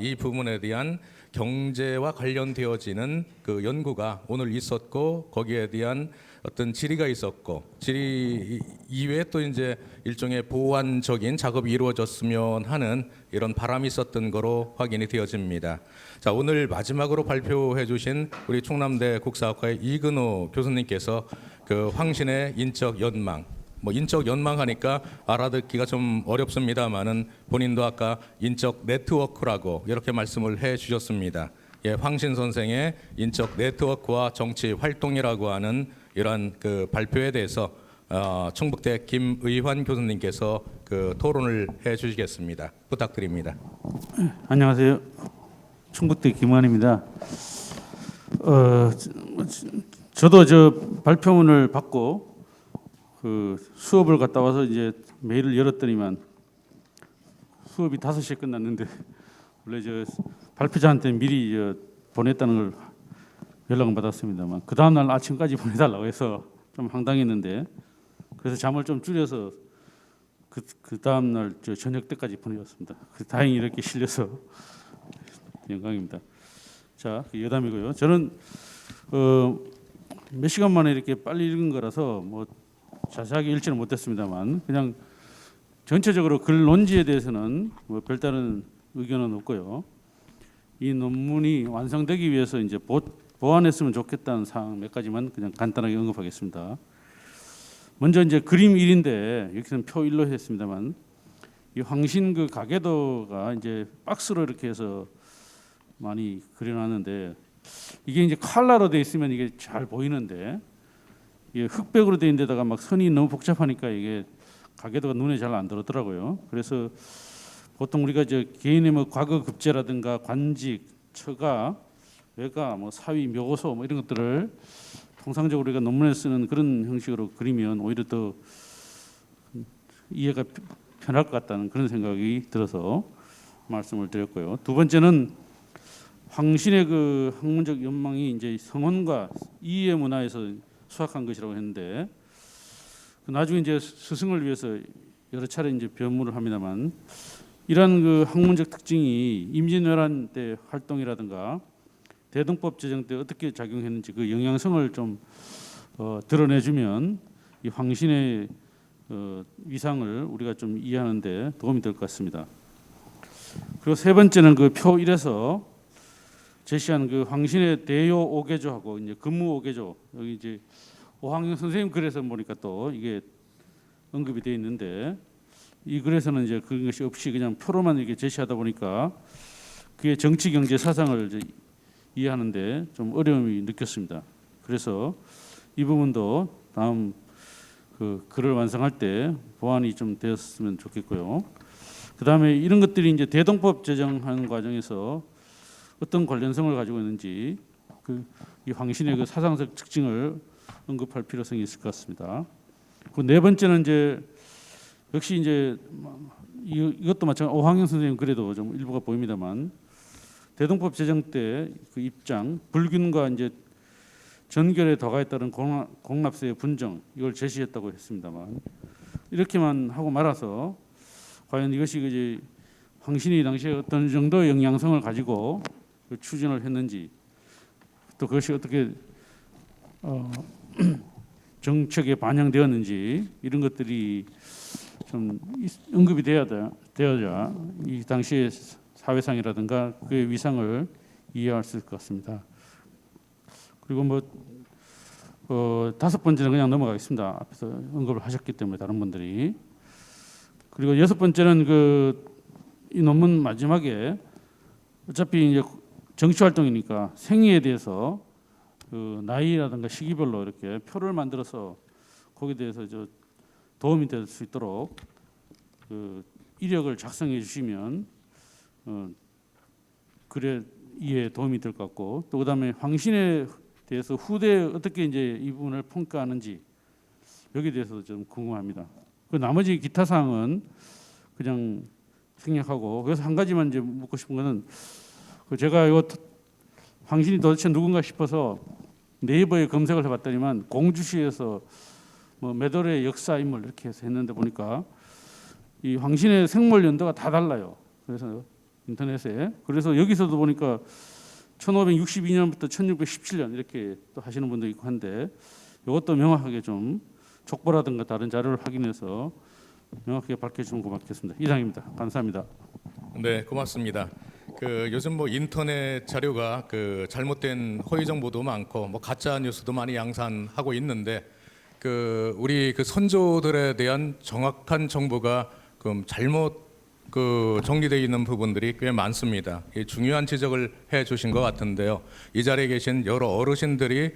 이 부분에 대한 경제와 관련되어지는 그 연구가 오늘 있었고 거기에 대한 어떤 질의가 있었고 질의 이외에 또 이제 일종의 보완적인 작업이 이루어졌으면 하는 이런 바람이 있었던 거로 확인이 되어집니다. 자, 오늘 마지막으로 발표해 주신 우리 충남대 국사학과의 이근호 교수님께서 그 황신의 인적 연망, 뭐 인적 연망하니까 알아듣기가 좀 어렵습니다만은 본인도 아까 인적 네트워크라고 이렇게 말씀을 해 주셨습니다. 예, 황신 선생의 인적 네트워크와 정치 활동이라고 하는 이러한 그 발표에 대해서 충북대 김의환 교수님께서 그 토론을 해 주시겠습니다. 부탁드립니다. 안녕하세요. 충북대 김의환입니다. 저도 저 발표문을 받고 그 수업을 갔다 와서 이제 메일을 열었더니만 수업이 5시에 끝났는데 원래 저 발표자한테 미리 보냈다는 걸 연락을 받았습니다만 그 다음 날 아침까지 보내달라고 해서 좀 황당했는데 그래서 잠을 좀 줄여서 그 다음 날 저녁 때까지 보내왔습니다. 다행히 이렇게 실려서 영광입니다. 자, 여담이고요. 저는 몇 시간 만에 이렇게 빨리 읽은 거라서 뭐 자세하게 읽지는 못했습니다만 그냥 전체적으로 글 논지에 대해서는 뭐 별다른 의견은 없고요. 이 논문이 완성되기 위해서 이제 보완했으면 좋겠다는 사항 몇 가지만 그냥 간단하게 언급하겠습니다. 먼저 이제 그림 1인데 여기서는 표 1로 했습니다만 이 황신 그 가계도가 이제 박스로 이렇게 해서 많이 그려놨는데 이게 이제 칼라로 돼 있으면 이게 잘 보이는데 이게 흑백으로 돼 있는 데다가 막 선이 너무 복잡하니까 이게 가계도가 눈에 잘 안 들어오더라고요. 그래서 보통 우리가 저 개인의 뭐 과거 급제라든가 관직, 처가, 외가, 뭐 사위, 묘소 뭐 이런 것들을 통상적으로 우리가 논문에 쓰는 그런 형식으로 그리면 오히려 더 이해가 편할 것 같다는 그런 생각이 들어서 말씀을 드렸고요. 두 번째는 황신의 그 학문적 연망이 이제 성혼과 이해 문화에서 수확한 것이라고 했는데 나중에 이제 스승을 위해서 여러 차례 이제 변모를 합니다만 이러한 그 학문적 특징이 임진왜란 때 활동이라든가 대동법 제정 때 어떻게 작용했는지 그 영향성을 좀 드러내주면 이 황신의 위상을 우리가 좀 이해하는데 도움이 될 것 같습니다. 그리고 세 번째는 그 표 1에서 제시한 그 황신의 대요 5개조하고 이제 근무 5개조 여기 이제 오학영 선생님 글에서 보니까 또 이게 언급이 되어 있는데 이 글에서는 이제 그런 것이 없이 그냥 표로만 이렇게 제시하다 보니까 그게 정치 경제 사상을 이제 이해하는데 좀 어려움이 느꼈습니다. 그래서 이 부분도 다음 그 글을 완성할 때 보완이 좀 되었으면 좋겠고요. 그 다음에 이런 것들이 이제 대동법 제정하는 과정에서 어떤 관련성을 가지고 있는지 이 황신의 그 사상적 특징을 언급할 필요성이 있을 것 같습니다. 그 네 번째는 이제 역시 이제 이것도 마찬가지 오황영 선생님 글에도 좀 일부가 보입니다만 대동법 제정 때 그 입장 불균과 이제 전결에 더가에 따른 공납세의 분정 이걸 제시했다고 했습니다만 이렇게만 하고 말아서 과연 이것이 이제 황신이 당시에 어떤 정도의 영향성을 가지고 추진을 했는지 또 그것이 어떻게 정책에 반영되었는지 이런 것들이 좀 언급이 되어야 이 당시의 사회상이라든가 그의 위상을 이해할 수 있을 것 같습니다. 그리고 뭐 다섯 번째는 그냥 넘어가겠습니다. 앞에서 언급을 하셨기 때문에 다른 분들이. 그리고 여섯 번째는 이 논문 마지막에 어차피 이제 정치 활동이니까 생애에 대해서 나이라든가 시기별로 이렇게 표를 만들어서 거기에 대해서 도움이 될 수 있도록 이력을 작성해 주시면 글에 이해에 도움이 될 것 같고, 또 그다음에 황신에 대해서 후대에 어떻게 이제 이 부분을 평가하는지 여기에 대해서 좀 궁금합니다. 그 나머지 기타 사항은 그냥 생략하고, 그래서 한 가지만 이제 묻고 싶은 거는 제가 이거 황신이 도대체 누군가 싶어서 네이버에 검색을 해봤더니만 공주시에서 뭐 메돌의 역사 인물 이렇게 해서 했는데 보니까 이 황신의 생물 연도가 다 달라요. 그래서 인터넷에, 그래서 여기서도 보니까 1562년부터 1617년 이렇게 또 하시는 분도 있고 한데, 이것도 명확하게 좀 족보라든가 다른 자료를 확인해서 명확하게 밝혀주면 고맙겠습니다. 이상입니다. 감사합니다. 네, 고맙습니다. 요즘 뭐 인터넷 자료가 잘못된 허위 정보도 많고 뭐 가짜 뉴스도 많이 양산하고 있는데, 우리 선조들에 대한 정확한 정보가 잘못 정리되어 있는 부분들이 꽤 많습니다. 중요한 지적을 해주신 것 같은데요. 이 자리에 계신 여러 어르신들이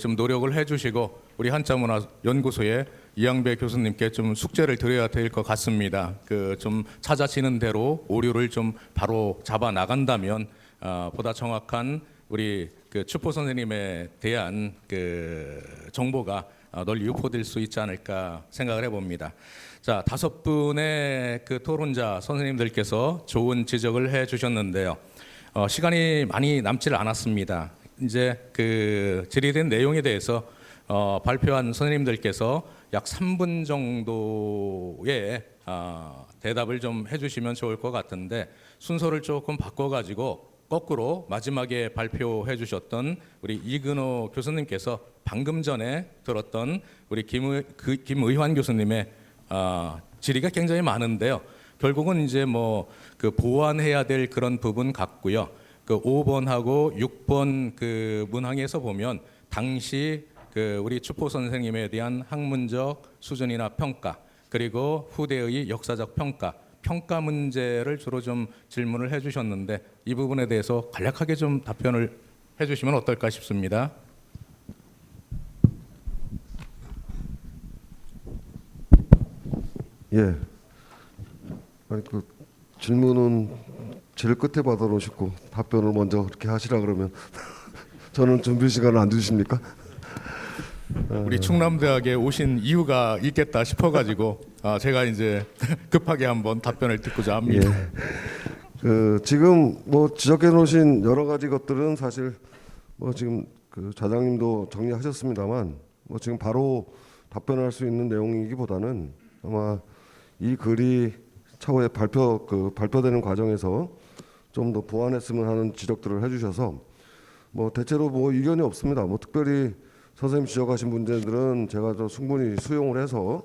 좀 노력을 해주시고 우리 한자문화연구소의 이양배 교수님께 좀 숙제를 드려야 될 것 같습니다. 좀 찾아지는 대로 오류를 좀 바로 잡아 나간다면 보다 정확한 우리 추포 선생님에 대한 정보가 널리 유포될 수 있지 않을까 생각을 해봅니다. 자, 다섯 분의 토론자 선생님들께서 좋은 지적을 해주셨는데요. 시간이 많이 남질 않았습니다. 이제 질의된 내용에 대해서 발표한 선생님들께서 약 3분 정도의 대답을 좀 해주시면 좋을 것 같은데, 순서를 조금 바꿔가지고 거꾸로 마지막에 발표해 주셨던 우리 이근호 교수님께서 방금 전에 들었던 우리 김의환 교수님의 질의가 굉장히 많은데요. 결국은 이제 뭐 보완해야 될 그런 부분 같고요. 5번하고 6번 문항에서 보면 당시 우리 추포 선생님에 대한 학문적 수준이나 평가, 그리고 후대의 역사적 평가 문제를 주로 좀 질문을 해주셨는데, 이 부분에 대해서 간략하게 좀 답변을 해주시면 어떨까 싶습니다. 예. 아니 질문은 제일 끝에 받아놓으시고 답변을 먼저 그렇게 하시라 그러면 저는 준비 시간을 안 주십니까? 우리 충남대학에 오신 이유가 있겠다 싶어가지고 제가 이제 급하게 한번 답변을 듣고자 합니다. 예. 지금 뭐 지적해 놓으신 여러 가지 것들은 사실 뭐 지금 좌장님도 정리하셨습니다만, 뭐 지금 바로 답변할 수 있는 내용이기보다는 아마 이 글이 차후에 발표되는 과정에서 좀 더 보완했으면 하는 지적들을 해주셔서 뭐 대체로 뭐 이견이 없습니다. 뭐 특별히 선생님 지적하신 문제들은 제가 좀 충분히 수용을 해서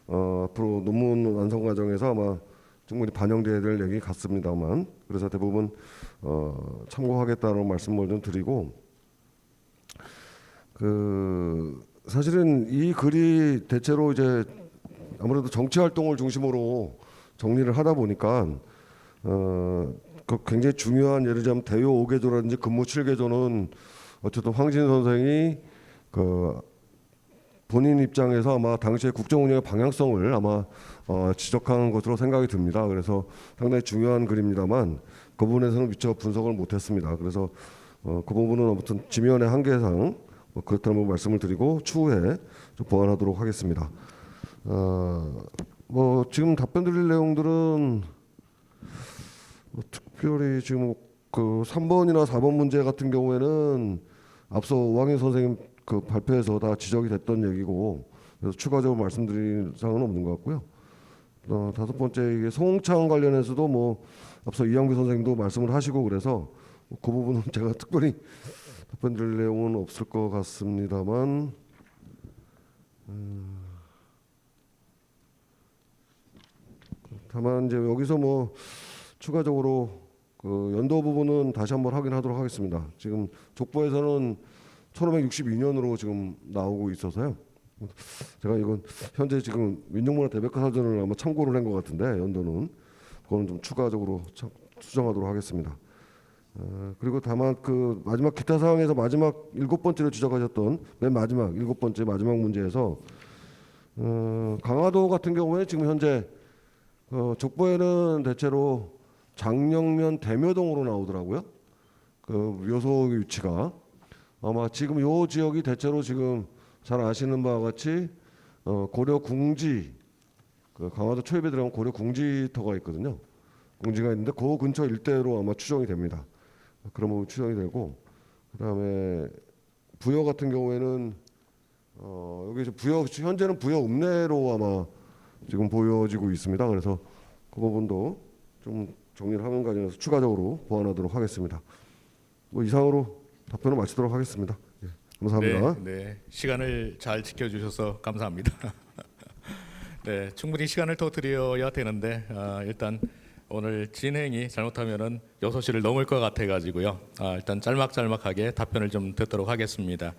앞으로 논문 완성 과정에서 아마 충분히 반영돼야 될 얘기 같습니다만, 그래서 대부분 참고하겠다는 말씀을 좀 드리고, 사실은 이 글이 대체로 이제 아무래도 정치 활동을 중심으로 정리를 하다 보니까 굉장히 중요한, 예를 들자면 대요 5개조라든지 근무 7개조는 어쨌든 황신 선생이 본인 입장에서 아마 당시의 국정 운영의 방향성을 아마 지적한 것으로 생각이 듭니다. 그래서 상당히 중요한 글입니다만 그 부분에서는 미처 분석을 못했습니다. 그래서 그 부분은 아무튼 지면의 한계상 그렇다는 말씀을 드리고 추후에 좀 보완하도록 하겠습니다. 뭐 지금 답변 드릴 내용들은 뭐 특별히 지금 3번이나 4번 문제 같은 경우에는 앞서 오광인 선생님 발표에서 다 지적이 됐던 얘기고, 그래서 추가적으로 말씀드릴 사항은 없는 것 같고요. 다섯 번째, 이게 송창 관련해서도 뭐 앞서 이양규 선생님도 말씀을 하시고 그래서 그 부분은 제가 특별히 답변 드릴 내용은 없을 것 같습니다만 다만 이제 여기서 뭐 추가적으로 그 연도 부분은 다시 한번 확인하도록 하겠습니다. 지금 족보에서는 1562년으로 지금 나오고 있어서요. 제가 이건 현재 지금 민족문화 대백과사전을 아마 참고를 한 것 같은데 연도는 그거는 좀 추가적으로 수정하도록 하겠습니다. 그리고 다만 그 마지막 기타 사항에서 마지막 7번째로 지적하셨던 맨 마지막 7번째 마지막 문제에서 강화도 같은 경우에 지금 현재 족보에는 대체로 장영면 대묘동으로 나오더라고요. 그 묘소 위치가 아마 지금 요 지역이 대체로 지금 잘 아시는 바와 같이 고려 궁지 그 강화도 초입에 들어가면 고려 궁지터가 있거든요. 궁지가 있는데 그 근처 일대로 아마 추정이 됩니다. 그런 부분 추정이 되고 그다음에 부여 같은 경우에는 여기 이제 부여 현재는 부여 읍내로 아마 지금 보여지고 있습니다. 그래서 그 부분도 좀 정리를 하는 과정에서 추가적으로 보완하도록 하겠습니다. 뭐 이상으로 답변을 마치도록 하겠습니다. 예, 감사합니다. 네, 시간을 잘 지켜주셔서 감사합니다. 네, 충분히 시간을 더 드려야 되는데 일단 오늘 진행이 잘못하면은 6시를 넘을 것 같아가지고요. 일단 짤막짤막하게 답변을 좀 듣도록 하겠습니다.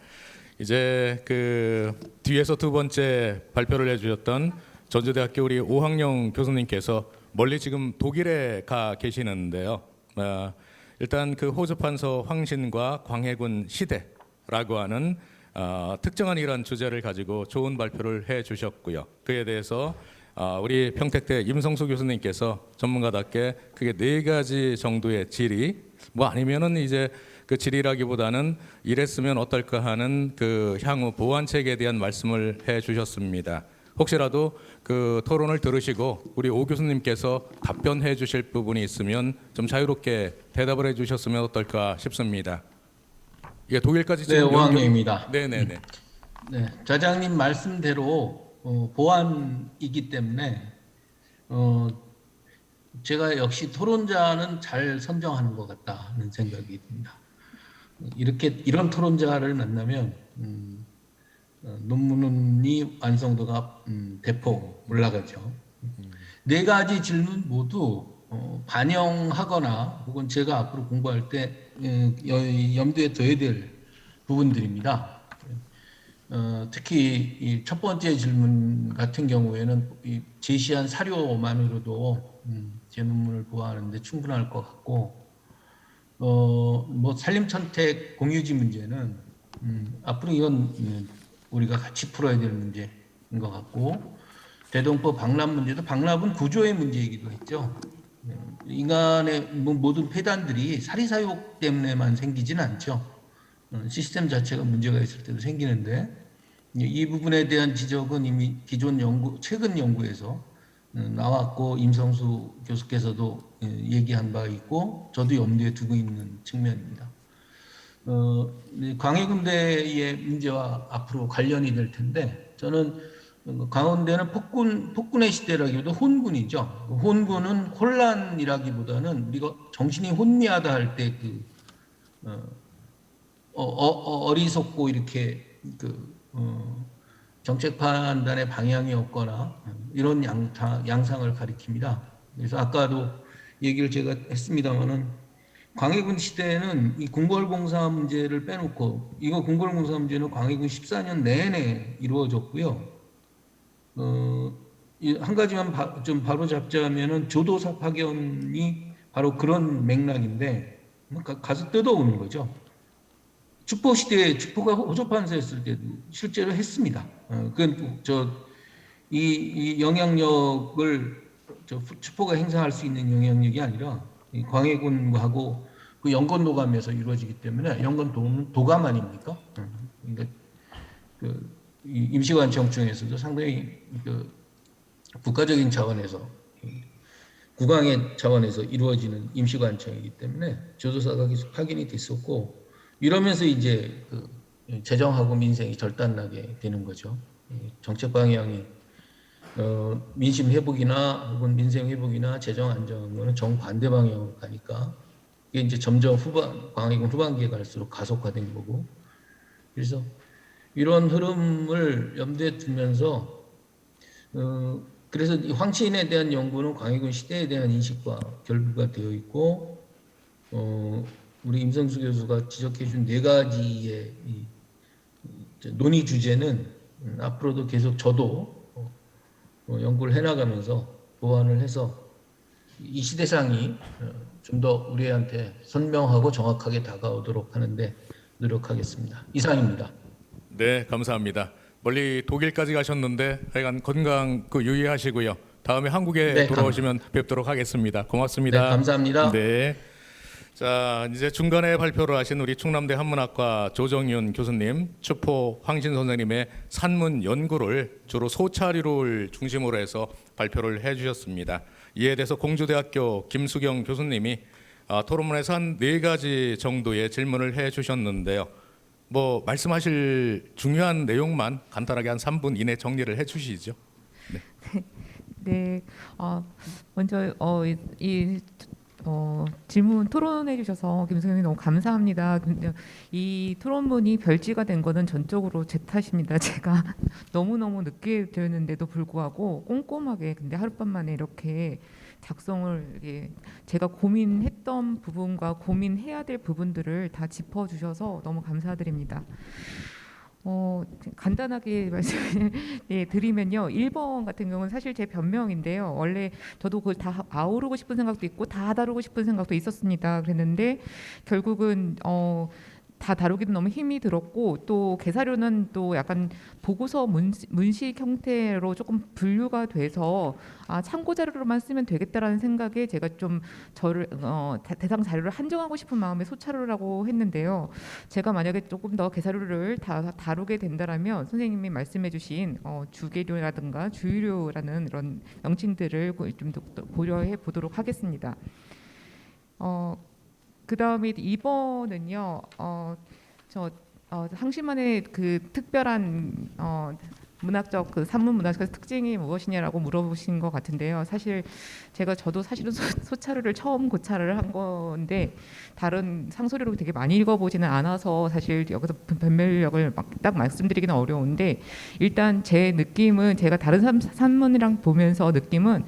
이제 그 뒤에서 두 번째 발표를 해주셨던 전주대학교 우리 오학영 교수님께서 멀리 지금 독일에 가 계시는데요. 일단 그 호주판서 황신과 광해군 시대라고 하는 특정한 이런 주제를 가지고 좋은 발표를 해주셨고요. 그에 대해서 우리 평택대 임성수 교수님께서 전문가답게 그게 4가지 정도의 질의, 뭐 아니면은 이제 그 질의라기보다는 이랬으면 어떨까 하는 그 향후 보완책에 대한 말씀을 해주셨습니다. 혹시라도 그 토론을 들으시고 우리 오 교수님께서 답변해 주실 부분이 있으면 좀 자유롭게 대답을 해 주셨으면 어떨까 싶습니다. 예, 독일까지 네, 오학영입니다. 네네네. 네, 좌장님 말씀대로 보완이기 때문에 제가 역시 토론자는 잘 선정하는 것 같다는 생각이 듭니다. 이런 토론자를 만나면 논문이 완성도가 대폭 올라가죠. 4가지 질문 모두 반영하거나 혹은 제가 앞으로 공부할 때 염두에 둬야 될 부분들입니다. 특히 이 첫 번째 질문 같은 경우에는 이 제시한 사료만으로도 제 논문을 보완하는데 충분할 것 같고, 뭐 산림선택 공유지 문제는 앞으로 이건 우리가 같이 풀어야 될 문제인 것 같고, 대동포 방랍 문제도 방랍은 구조의 문제이기도 했죠. 인간의 모든 폐단들이 사리사욕 때문에만 생기진 않죠. 시스템 자체가 문제가 있을 때도 생기는데 이 부분에 대한 지적은 이미 기존 최근 연구에서 나왔고 임성수 교수께서도 얘기한 바 있고 저도 염두에 두고 있는 측면입니다. 광해군대의 문제와 앞으로 관련이 될 텐데 저는 강원대는 폭군의 시대라기보다 혼군이죠. 혼군은 혼란이라기보다는 우리가 정신이 혼미하다 할 때 어리석고 이렇게 정책 판단의 방향이 없거나 이런 양상을 가리킵니다. 그래서 아까도 얘기를 제가 했습니다마는 광해군 시대에는 이 궁궐공사 문제를 빼놓고 이거 궁궐공사 문제는 광해군 14년 내내 이루어졌고요. 한 가지만 좀 바로 잡자면은 조도사 파견이 바로 그런 맥락인데 가서 뜯어오는 거죠. 축포 시대에 축포가 호조판서였을 때도 실제로 했습니다. 그건 이 영향력을 축포가 행사할 수 있는 영향력이 아니라 광해군하고 그 영건도감에서 이루어지기 때문에 영건도는 도감 아닙니까? 그러니까 임시관청중에서도 상당히 국가적인 차원에서 국왕의 차원에서 이루어지는 임시관청이기 때문에 조도사가 계속 파견이 됐었고 이러면서 이제 재정하고 민생이 절단나게 되는 거죠. 정책 방향이 민심 회복이나 혹은 민생 회복이나 재정 안정은 정반대 방향으로 가니까 그게 이제 점점 광해군 후반기에 갈수록 가속화된 거고. 그래서 이런 흐름을 염두에 두면서 그래서 이 황신에 대한 연구는 광해군 시대에 대한 인식과 결부가 되어 있고, 우리 임성수 교수가 지적해준 4가지의 논의 주제는 앞으로도 계속 저도 연구를 해나가면서 보완을 해서 이 시대상이 좀 더 우리한테 선명하고 정확하게 다가오도록 하는데 노력하겠습니다. 이상입니다. 네, 감사합니다. 멀리 독일까지 가셨는데 하여간 건강 유의하시고요. 다음에 한국에 네, 돌아오시면 뵙도록 하겠습니다. 고맙습니다. 네, 감사합니다. 네. 자, 이제 중간에 발표를 하신 우리 충남대 한문학과 조정윤 교수님, 추포 황신 선생님의 산문 연구를 주로 소차류를 중심으로 해서 발표를 해주셨습니다. 이에 대해서 공주대학교 김수경 교수님이 토론문에서 한 4가지 정도의 질문을 해주셨는데요. 뭐 말씀하실 중요한 내용만 간단하게 한 3분 이내 정리를 해주시죠. 네, 먼저 질문 토론해 주셔서 김수경님 너무 감사합니다. 근데 이 토론문이 별지가 된 거는 전적으로 제 탓입니다. 제가 너무너무 늦게 되었는데도 불구하고 꼼꼼하게 근데 하룻밤 만에 이렇게 작성을 이렇게 제가 고민했던 부분과 고민해야 될 부분들을 다 짚어주셔서 너무 감사드립니다. 간단하게 말씀을 드리면요. 1번 같은 경우는 사실 제 변명인데요. 원래 저도 그걸 다 아우르고 싶은 생각도 있고 다 다루고 싶은 생각도 있었습니다. 그랬는데 결국은 다 다루기도 너무 힘이 들었고 또 개사료는 또 약간 보고서 문식 형태로 조금 분류가 돼서 참고 자료로만 쓰면 되겠다라는 생각에 제가 좀 저를 대상 자료를 한정하고 싶은 마음에 소차료라고 했는데요. 제가 만약에 조금 더 개사료를 다 다루게 된다라면 선생님이 말씀해주신 주계료라든가 주유료라는 이런 명칭들을 좀 더 고려해 보도록 하겠습니다. 그 다음에 2번은요. 상시만의 그 특별한 문학적 그 산문 문학적 특징이 무엇이냐라고 물어보신 것 같은데요. 사실 저도 사실은 소차류를 처음 고차를 한 건데 다른 상소리로 되게 많이 읽어보지는 않아서 사실 여기서 변별력을 딱 말씀드리기는 어려운데 일단 제 느낌은 제가 다른 산문이랑 보면서 느낌은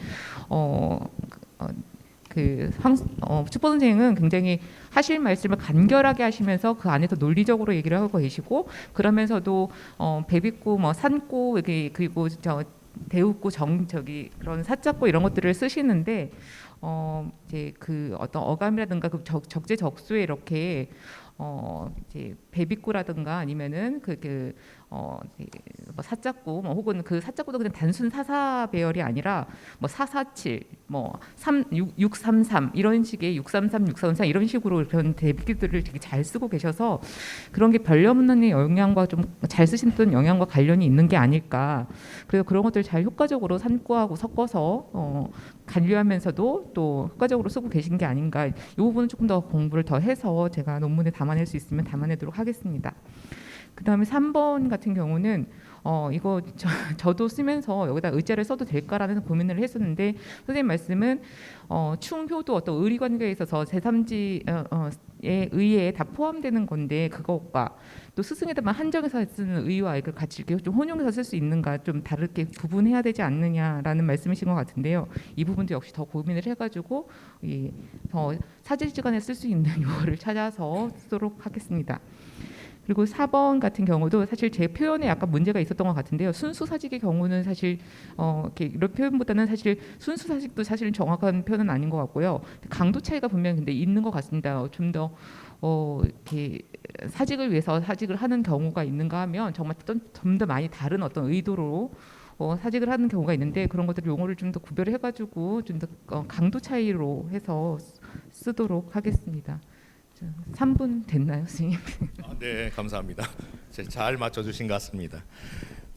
추포 선생은 굉장히 하실 말씀을 간결하게 하시면서 그 안에서 논리적으로 얘기를 하고 계시고 그러면서도 배비구 산구 그리고 대우구 그런 사자구 이런 것들을 쓰시는데 이제 그 어떤 어감이라든가 그 적재적소에 이렇게 이제 배비구라든가 아니면은 사자구 혹은 그 사자구도 그냥 단순 사사 배열이 아니라 447, 633 이런 식의 633, 634 이런 식으로 그런 대비구들을 되게 잘 쓰고 계셔서 그런 게 변려문헌의 영향과 좀 잘 쓰시는 영향과 관련이 있는 게 아닐까. 그래서 그런 것들 잘 효과적으로 산구하고 섞어서 간류하면서도 또 효과적으로 쓰고 계신 게 아닌가. 이 부분은 조금 더 공부를 더 해서 제가 논문에 담아낼 수 있으면 담아내도록 하겠습니다. 그 다음에 3번 같은 경우는 이거 저도 쓰면서 여기다 의자를 써도 될까라는 고민을 했었는데 선생님 말씀은 충효도 어떤 의리관계에 있어서 제3지에 의에 다 포함되는 건데 그것과 또 스승에다만 한정해서 쓰는 의와 이걸 같이 이렇게 좀 혼용해서 쓸 수 있는가 좀 다르게 구분해야 되지 않느냐라는 말씀이신 것 같은데요. 이 부분도 역시 더 고민을 해가지고 더 사제시간에 쓸 수 있는 용어를 찾아서 쓰도록 하겠습니다. 그리고 4번 같은 경우도 사실 제 표현에 약간 문제가 있었던 것 같은데요. 순수사직의 경우는 사실 이렇게 이런 표현보다는 사실 순수사직도 사실 정확한 표현은 아닌 것 같고요. 강도 차이가 분명히 근데 있는 것 같습니다. 좀 더 이렇게 사직을 위해서 사직을 하는 경우가 있는가 하면 정말 좀 더 많이 다른 어떤 의도로 사직을 하는 경우가 있는데 그런 것들 용어를 좀 더 구별해가지고 좀 더 강도 차이로 해서 쓰도록 하겠습니다. 3분 됐나요, 선생님? 네, 감사합니다. 잘 맞춰주신 것 같습니다.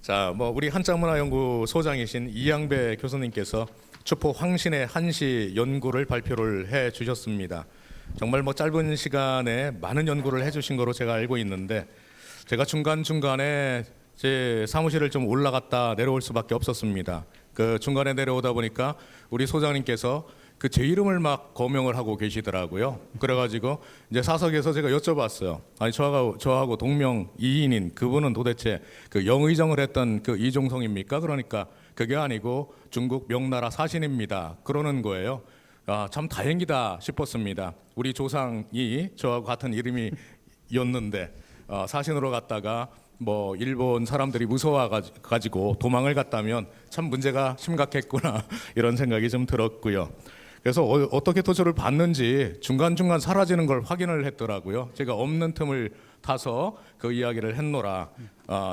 자, 우리 한자문화연구 소장이신 이양배 교수님께서 추포 황신의 한시 연구를 발표를 해주셨습니다. 정말 짧은 시간에 많은 연구를 해주신 거로 제가 알고 있는데 제가 중간중간에 제 사무실을 좀 올라갔다 내려올 수밖에 없었습니다. 그 중간에 내려오다 보니까 우리 소장님께서 그 제 이름을 막 거명을 하고 계시더라고요. 그래가지고 이제 사석에서 제가 여쭤봤어요. 아니 저하고 동명 이인인 그분은 도대체 그 영의정을 했던 그 이종성입니까? 그러니까 그게 아니고 중국 명나라 사신입니다. 그러는 거예요. 아, 참 다행이다 싶었습니다. 우리 조상이 저하고 같은 이름이었는데 사신으로 갔다가 뭐 일본 사람들이 무서워가지고 도망을 갔다면 참 문제가 심각했구나 이런 생각이 좀 들었고요. 그래서 어떻게 도저를 받는지 중간중간 사라지는 걸 확인을 했더라고요. 제가 없는 틈을 타서 그 이야기를 했노라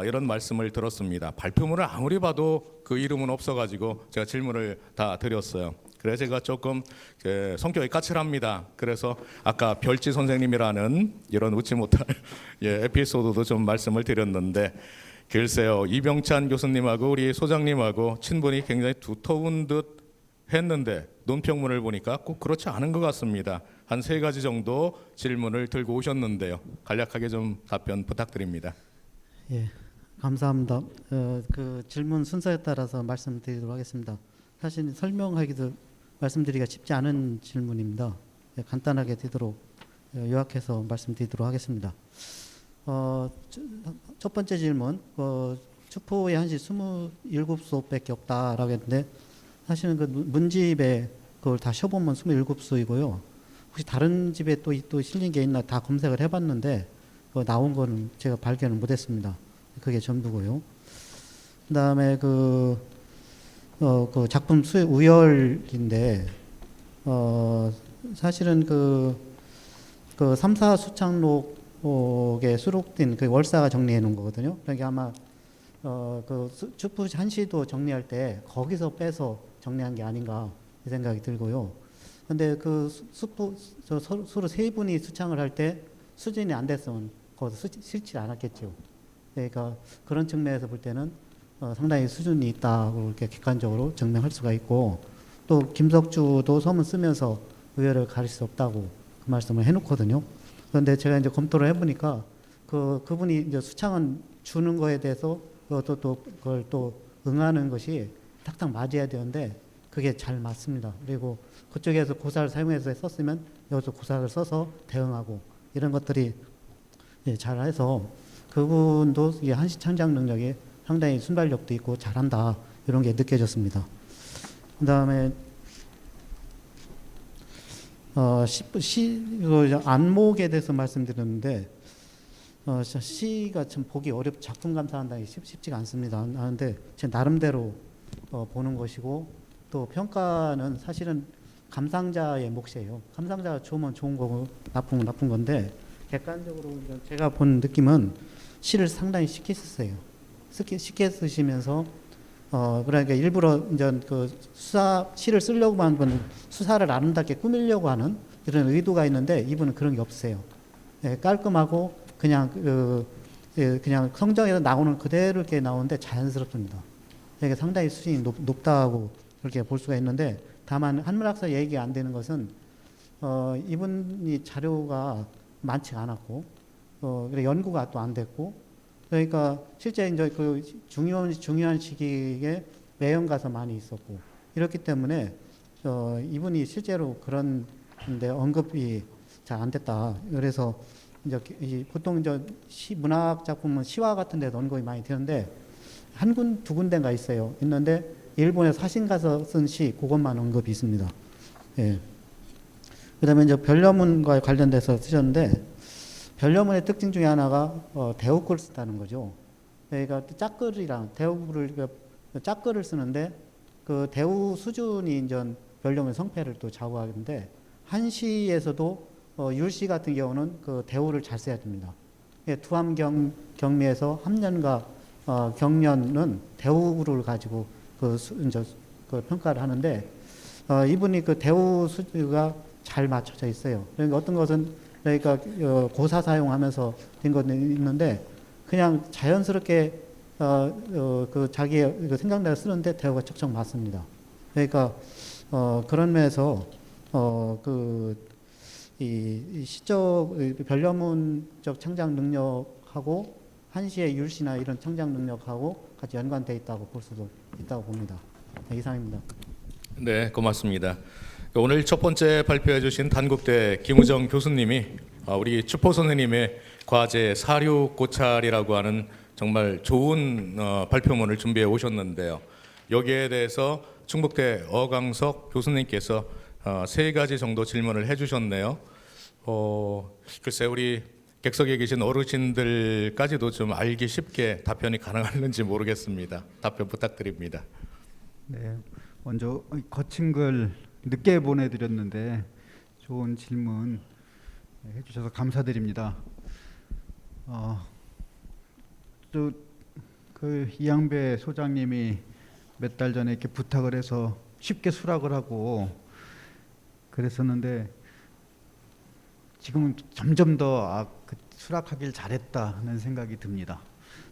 이런 말씀을 들었습니다. 발표문을 아무리 봐도 그 이름은 없어가지고 제가 질문을 다 드렸어요. 그래서 제가 조금 성격이 까칠합니다. 그래서 아까 별지 선생님이라는 이런 웃지 못할 에피소드도 좀 말씀을 드렸는데 글쎄요, 이병찬 교수님하고 우리 소장님하고 친분이 굉장히 두터운 듯 했는데 논평문을 보니까 꼭 그렇지 않은 것 같습니다. 한 3가지 정도 질문을 들고 오셨는데요. 간략하게 좀 답변 부탁드립니다. 예, 감사합니다. 그 질문 순서에 따라서 말씀드리도록 하겠습니다. 사실 설명하기도 말씀드리기가 쉽지 않은 질문입니다. 예, 간단하게 되도록 요약해서 말씀드리도록 하겠습니다. 첫 번째 질문, 추포의 한시 27수밖에 없다라고 했는데 사실은 그 문집에 그걸 다 쉬어보면 27수이고요. 혹시 다른 집에 또 실린 게 있나 다 검색을 해봤는데 나온 거는 제가 발견을 못했습니다. 그게 전부고요. 그다음에 그 작품 수의 우열인데 사실은 그 3사 수창록에 수록된 그 월사가 정리해 놓은 거거든요. 그러니까 아마 그 추포 한시도 정리할 때 거기서 빼서 정리한 게 아닌가 이 생각이 들고요. 근데 그 서로 3분이 수창을 할 때 수준이 안 됐으면 거기서 실지 않았겠죠. 그러니까 그런 측면에서 볼 때는 상당히 수준이 있다고 이렇게 객관적으로 증명할 수가 있고, 또 김석주도 서문 쓰면서 의외를 가릴 수 없다고 그 말씀을 해놓거든요. 그런데 제가 이제 검토를 해보니까 그분이 이제 수창은 주는 거에 대해서 그걸 또 응하는 것이 탁탁 맞아야 되는데 그게 잘 맞습니다. 그리고 그쪽에서 고사를 사용해서 썼으면 여기서 고사를 써서 대응하고 이런 것들이 잘해서 그분도 이 한시 창작 능력이 상당히 순발력도 있고 잘한다 이런 게 느껴졌습니다. 그다음에 안목에 대해서 말씀드렸는데 시가 참 보기 어렵고 작품 감상한다는 게 쉽지가 않습니다. 하는데 제 나름대로 보는 것이고, 또 평가는 사실은 감상자의 몫이에요. 감상자가 좋으면 좋은 거고 나쁘면 나쁜 건데, 객관적으로 제가 본 느낌은 시를 상당히 쉽게 썼어요. 쉽게 쓰시면서 그러니까 일부러 이제 그 시를 쓰려고 하는 건 수사를 아름답게 꾸미려고 하는 이런 의도가 있는데 이분은 그런 게 없어요. 깔끔하고 그냥 그냥 성경에서 나오는 그대로 이렇게 나오는데 자연스럽습니다. 이게 상당히 수준이 높다고 그렇게 볼 수가 있는데, 다만 한문학사 얘기가 안 되는 것은 이분이 자료가 많지가 않았고 연구가 또 안 됐고, 그러니까 실제 이제 그 중요한 시기에 매연가서 많이 있었고 이렇기 때문에 이분이 실제로 그런 데 언급이 잘 안 됐다. 그래서 이제 보통 이제 문학 작품은 시화 같은 데도 언급이 많이 되는데 두 군데가 있어요. 있는데 일본에 사신 가서 쓴 시 그것만 언급이 있습니다. 예. 그다음에 이제 별려문과 관련돼서 쓰셨는데, 별려문의 특징 중에 하나가 대우글을 쓴다는 거죠. 그러니까 짝글이랑 대우글을 짝글을 쓰는데 그 대우 수준이 이제 별려문의 성패를 또 좌우하는데, 한시에서도 율시 같은 경우는 그 대우를 잘 써야 됩니다. 투함 경미에서 함년과 경년은 대우를 가지고 그 평가를 하는데 이분이 그 대우 수가 잘 맞춰져 있어요. 그러니까 어떤 것은 그러니까 고사 사용하면서 된 것은 있는데 그냥 자연스럽게 그 자기의 생각대로 쓰는데 대우가 척척 맞습니다. 그러니까 그런 면에서 이 시적 별려문적 창작 능력하고 한시의 율시나 이런 창작 능력하고 같이 연관되어 있다고 볼 수도 있다고 봅니다. 네, 이상입니다. 네, 고맙습니다. 오늘 첫 번째 발표해 주신 단국대 김우정 교수님이 우리 추포 선생님의 과제 사료 고찰이라고 하는 정말 좋은 발표문을 준비해 오셨는데요. 여기에 대해서 충북대 어강석 교수님께서 3가지 정도 질문을 해주셨네요. 글쎄 우리 객석에 계신 어르신들까지도 좀 알기 쉽게 답변이 가능할는지 모르겠습니다. 답변 부탁드립니다. 네, 먼저 거친 글 늦게 보내드렸는데 좋은 질문 해주셔서 감사드립니다. 또 그 이양배 소장님이 몇 달 전에 이렇게 부탁을 해서 쉽게 수락을 하고 그랬었는데 지금은 점점 더 수락하길 잘했다는 생각이 듭니다.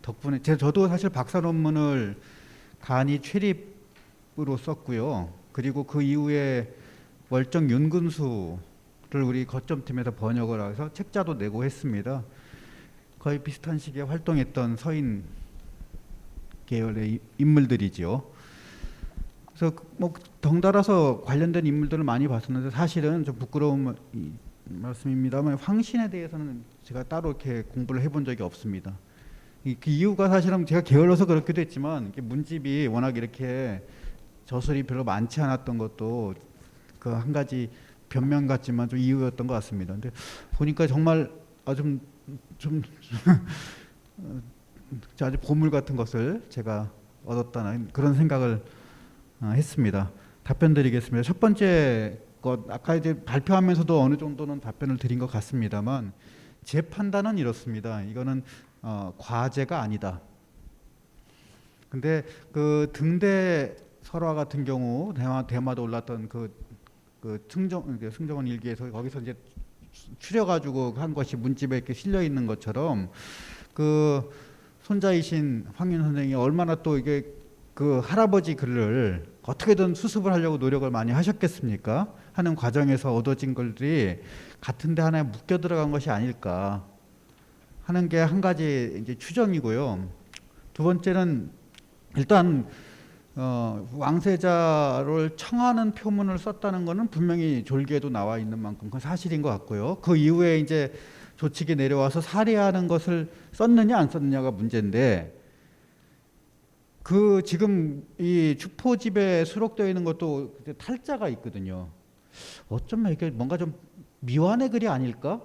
덕분에 저도 사실 박사 논문을 간이 최립으로 썼고요. 그리고 그 이후에 월정 윤근수를 우리 거점팀에서 번역을 해서 책자도 내고 했습니다. 거의 비슷한 시기에 활동했던 서인 계열의 인물들이죠. 그래서 뭐 덩달아서 관련된 인물들을 많이 봤었는데 사실은 좀 부끄러운 말씀입니다만 황신에 대해서는 제가 따로 이렇게 공부를 해본 적이 없습니다. 그 이유가 사실은 제가 게을러서 그렇기도 했지만 문집이 워낙 이렇게 저술이 별로 많지 않았던 것도 그 한 가지 변명 같지만 좀 이유였던 것 같습니다. 근데 보니까 정말 좀 아주 보물 같은 것을 제가 얻었다는 그런 생각을 했습니다. 답변 드리겠습니다. 첫 번째 것 아까 이제 발표하면서도 어느 정도는 답변을 드린 것 같습니다만 제 판단은 이렇습니다. 이거는 과제가 아니다. 근데 그 등대 설화 같은 경우 대마도 올랐던 그 승정원 일기에서 거기서 이제 추려가지고 한 것이 문집에 이렇게 실려 있는 것처럼 그 손자이신 황윤 선생이 얼마나 또 이게 그 할아버지 글을 어떻게든 수습을 하려고 노력을 많이 하셨겠습니까? 하는 과정에서 얻어진 글들이 같은 데 하나에 묶여 들어간 것이 아닐까 하는 게 한 가지 이제 추정이고요. 두 번째는 일단 왕세자를 청하는 표문을 썼다는 것은 분명히 졸기에도 나와 있는 만큼 그건 사실인 것 같고요. 그 이후에 이제 조칙이 내려와서 살해하는 것을 썼느냐 안 썼느냐가 문제인데 그 지금 이 추포집에 수록되어 있는 것도 탈자가 있거든요. 어쩌면 이게 뭔가 좀 미완의 글이 아닐까?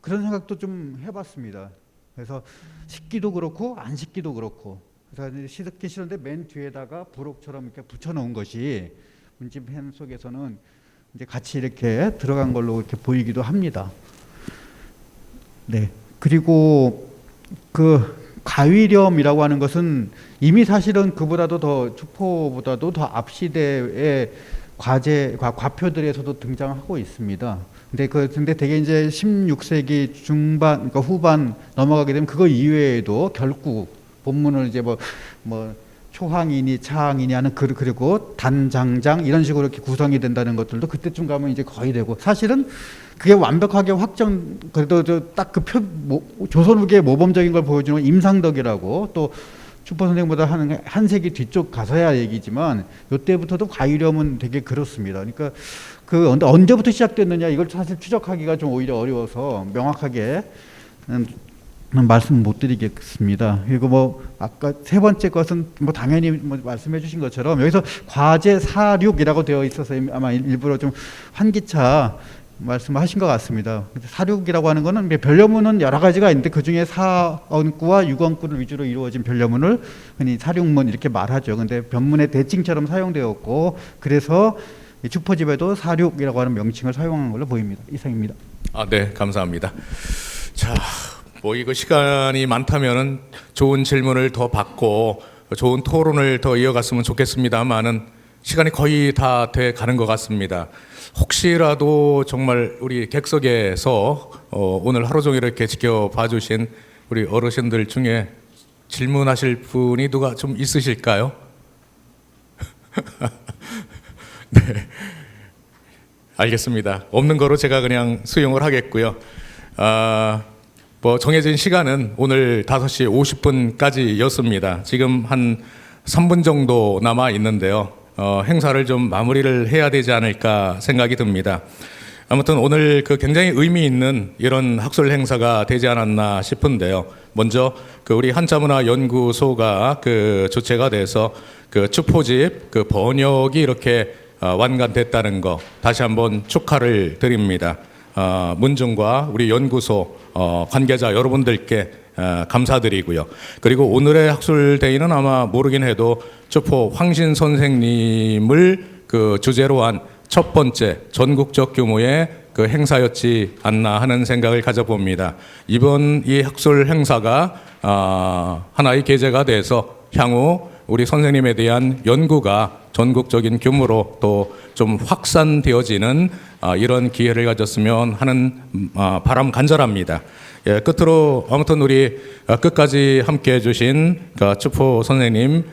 그런 생각도 좀 해봤습니다. 그래서 씻기도 그렇고 안 씻기도 그렇고 그래서 씻기 싫은데 맨 뒤에다가 부록처럼 이렇게 붙여놓은 것이 문집행 속에서는 이제 같이 이렇게 들어간 걸로 이렇게 보이기도 합니다. 네. 그리고 그 가위렴이라고 하는 것은 이미 사실은 그보다도 더 추포보다도 더 앞 시대의 과표들에서도 등장하고 있습니다. 근데 되게 이제 16세기 중반, 그러니까 후반 넘어가게 되면 그거 이외에도 결국 본문을 이제 뭐 초항이니 차항이니 하는 그리고 단장장 이런 식으로 이렇게 구성이 된다는 것들도 그때쯤 가면 이제 거의 되고 사실은 그게 완벽하게 그래도 딱 그 조선 후기의 모범적인 걸 보여주는 임상덕이라고 또 추포 선생보다 한 세기 뒤쪽 가서야 얘기지만 이때부터도 가위렴은 되게 그렇습니다. 그러니까 그 언제부터 시작됐느냐 이걸 사실 추적하기가 좀 오히려 어려워서 명확하게 말씀 못 드리겠습니다. 그리고 뭐 아까 세 번째 것은 뭐 당연히 뭐 말씀해 주신 것처럼 여기서 과제 사륙이라고 되어 있어서 아마 일부러 좀 환기차 말씀하신 것 같습니다. 사륙이라고 하는 거는 변려문은 여러 가지가 있는데 그 중에 4언구와 6언구를 위주로 이루어진 변려문을 흔히 사륙문 이렇게 말하죠. 근데 변문의 대칭처럼 사용되었고 그래서 추포집에도 사륙이라고 하는 명칭을 사용한 걸로 보입니다. 이상입니다. 네, 감사합니다. 자, 뭐 이거 시간이 많다면은 좋은 질문을 더 받고 좋은 토론을 더 이어갔으면 좋겠습니다만은 시간이 거의 다 돼 가는 것 같습니다. 혹시라도 정말 우리 객석에서 오늘 하루 종일 이렇게 지켜봐 주신 우리 어르신들 중에 질문하실 분이 누가 좀 있으실까요? 네, 알겠습니다. 없는 거로 제가 그냥 수용을 하겠고요. 뭐 정해진 시간은 오늘 5시 50분까지였습니다. 지금 한 3분 정도 남아 있는데요. 행사를 좀 마무리를 해야 되지 않을까 생각이 듭니다. 아무튼 오늘 그 굉장히 의미 있는 이런 학술 행사가 되지 않았나 싶은데요. 먼저 그 우리 한자문화연구소가 그 주체가 돼서 그 추포집 그 번역이 이렇게 완간됐다는 거 다시 한번 축하를 드립니다. 문중과 우리 연구소 관계자 여러분들께 감사드리고요. 그리고 오늘의 학술대회는 아마 모르긴 해도 추포 황신 선생님을 그 주제로 한 첫 번째 전국적 규모의 그 행사였지 않나 하는 생각을 가져봅니다. 이번 이 학술 행사가 하나의 계제가 돼서 향후 우리 선생님에 대한 연구가 전국적인 규모로 또 좀 확산되어지는 이런 기회를 가졌으면 하는 바람 간절합니다. 예, 끝으로 아무튼 우리 끝까지 함께해 주신 추포 선생님,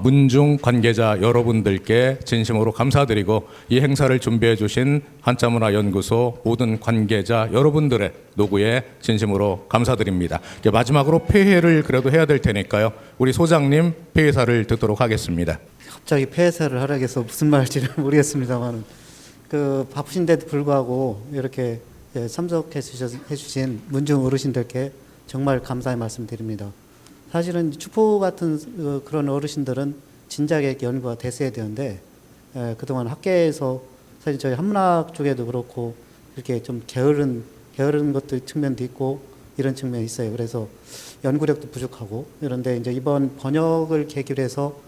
문중 관계자 여러분들께 진심으로 감사드리고 이 행사를 준비해 주신 한자문화연구소 모든 관계자 여러분들의 노고에 진심으로 감사드립니다. 마지막으로 폐회를 그래도 해야 될 테니까요. 우리 소장님 폐회사를 듣도록 하겠습니다. 갑자기 폐회사를 하라고 해서 무슨 말인지는 모르겠습니다만 그 바쁘신데도 불구하고 이렇게 참석해 주신 문중 어르신들께 정말 감사의 말씀드립니다. 사실은 추포 같은 그런 어르신들은 진작에 연구가 됐어야 되는데 그동안 학계에서 사실 저희 한문학 쪽에도 그렇고 이렇게 좀 게으른 것들 측면도 있고 이런 측면이 있어요. 그래서 연구력도 부족하고 이런데 이제 이번 번역을 계기로 해서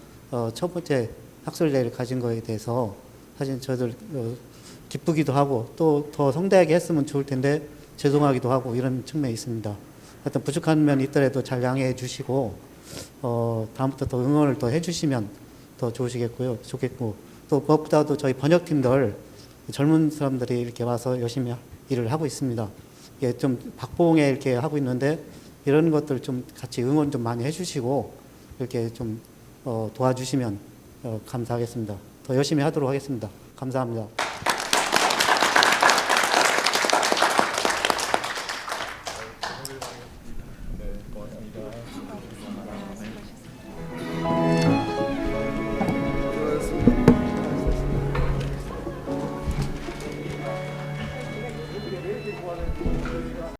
첫 번째 학술대회를 가진 거에 대해서 사실 저들 기쁘기도 하고 또 더 성대하게 했으면 좋을 텐데 죄송하기도 하고 이런 측면이 있습니다. 하여튼 부족한 면이 있더라도 잘 양해해 주시고 다음부터 더 응원을 더 해주시면 더 좋겠고 또 무엇보다도 저희 번역팀들 젊은 사람들이 이렇게 와서 열심히 일을 하고 있습니다. 이게 좀 박봉에 이렇게 하고 있는데 이런 것들 좀 같이 응원 좀 많이 해주시고 이렇게 좀 도와주시면 감사하겠습니다. 더 열심히 하도록 하겠습니다. 감사합니다.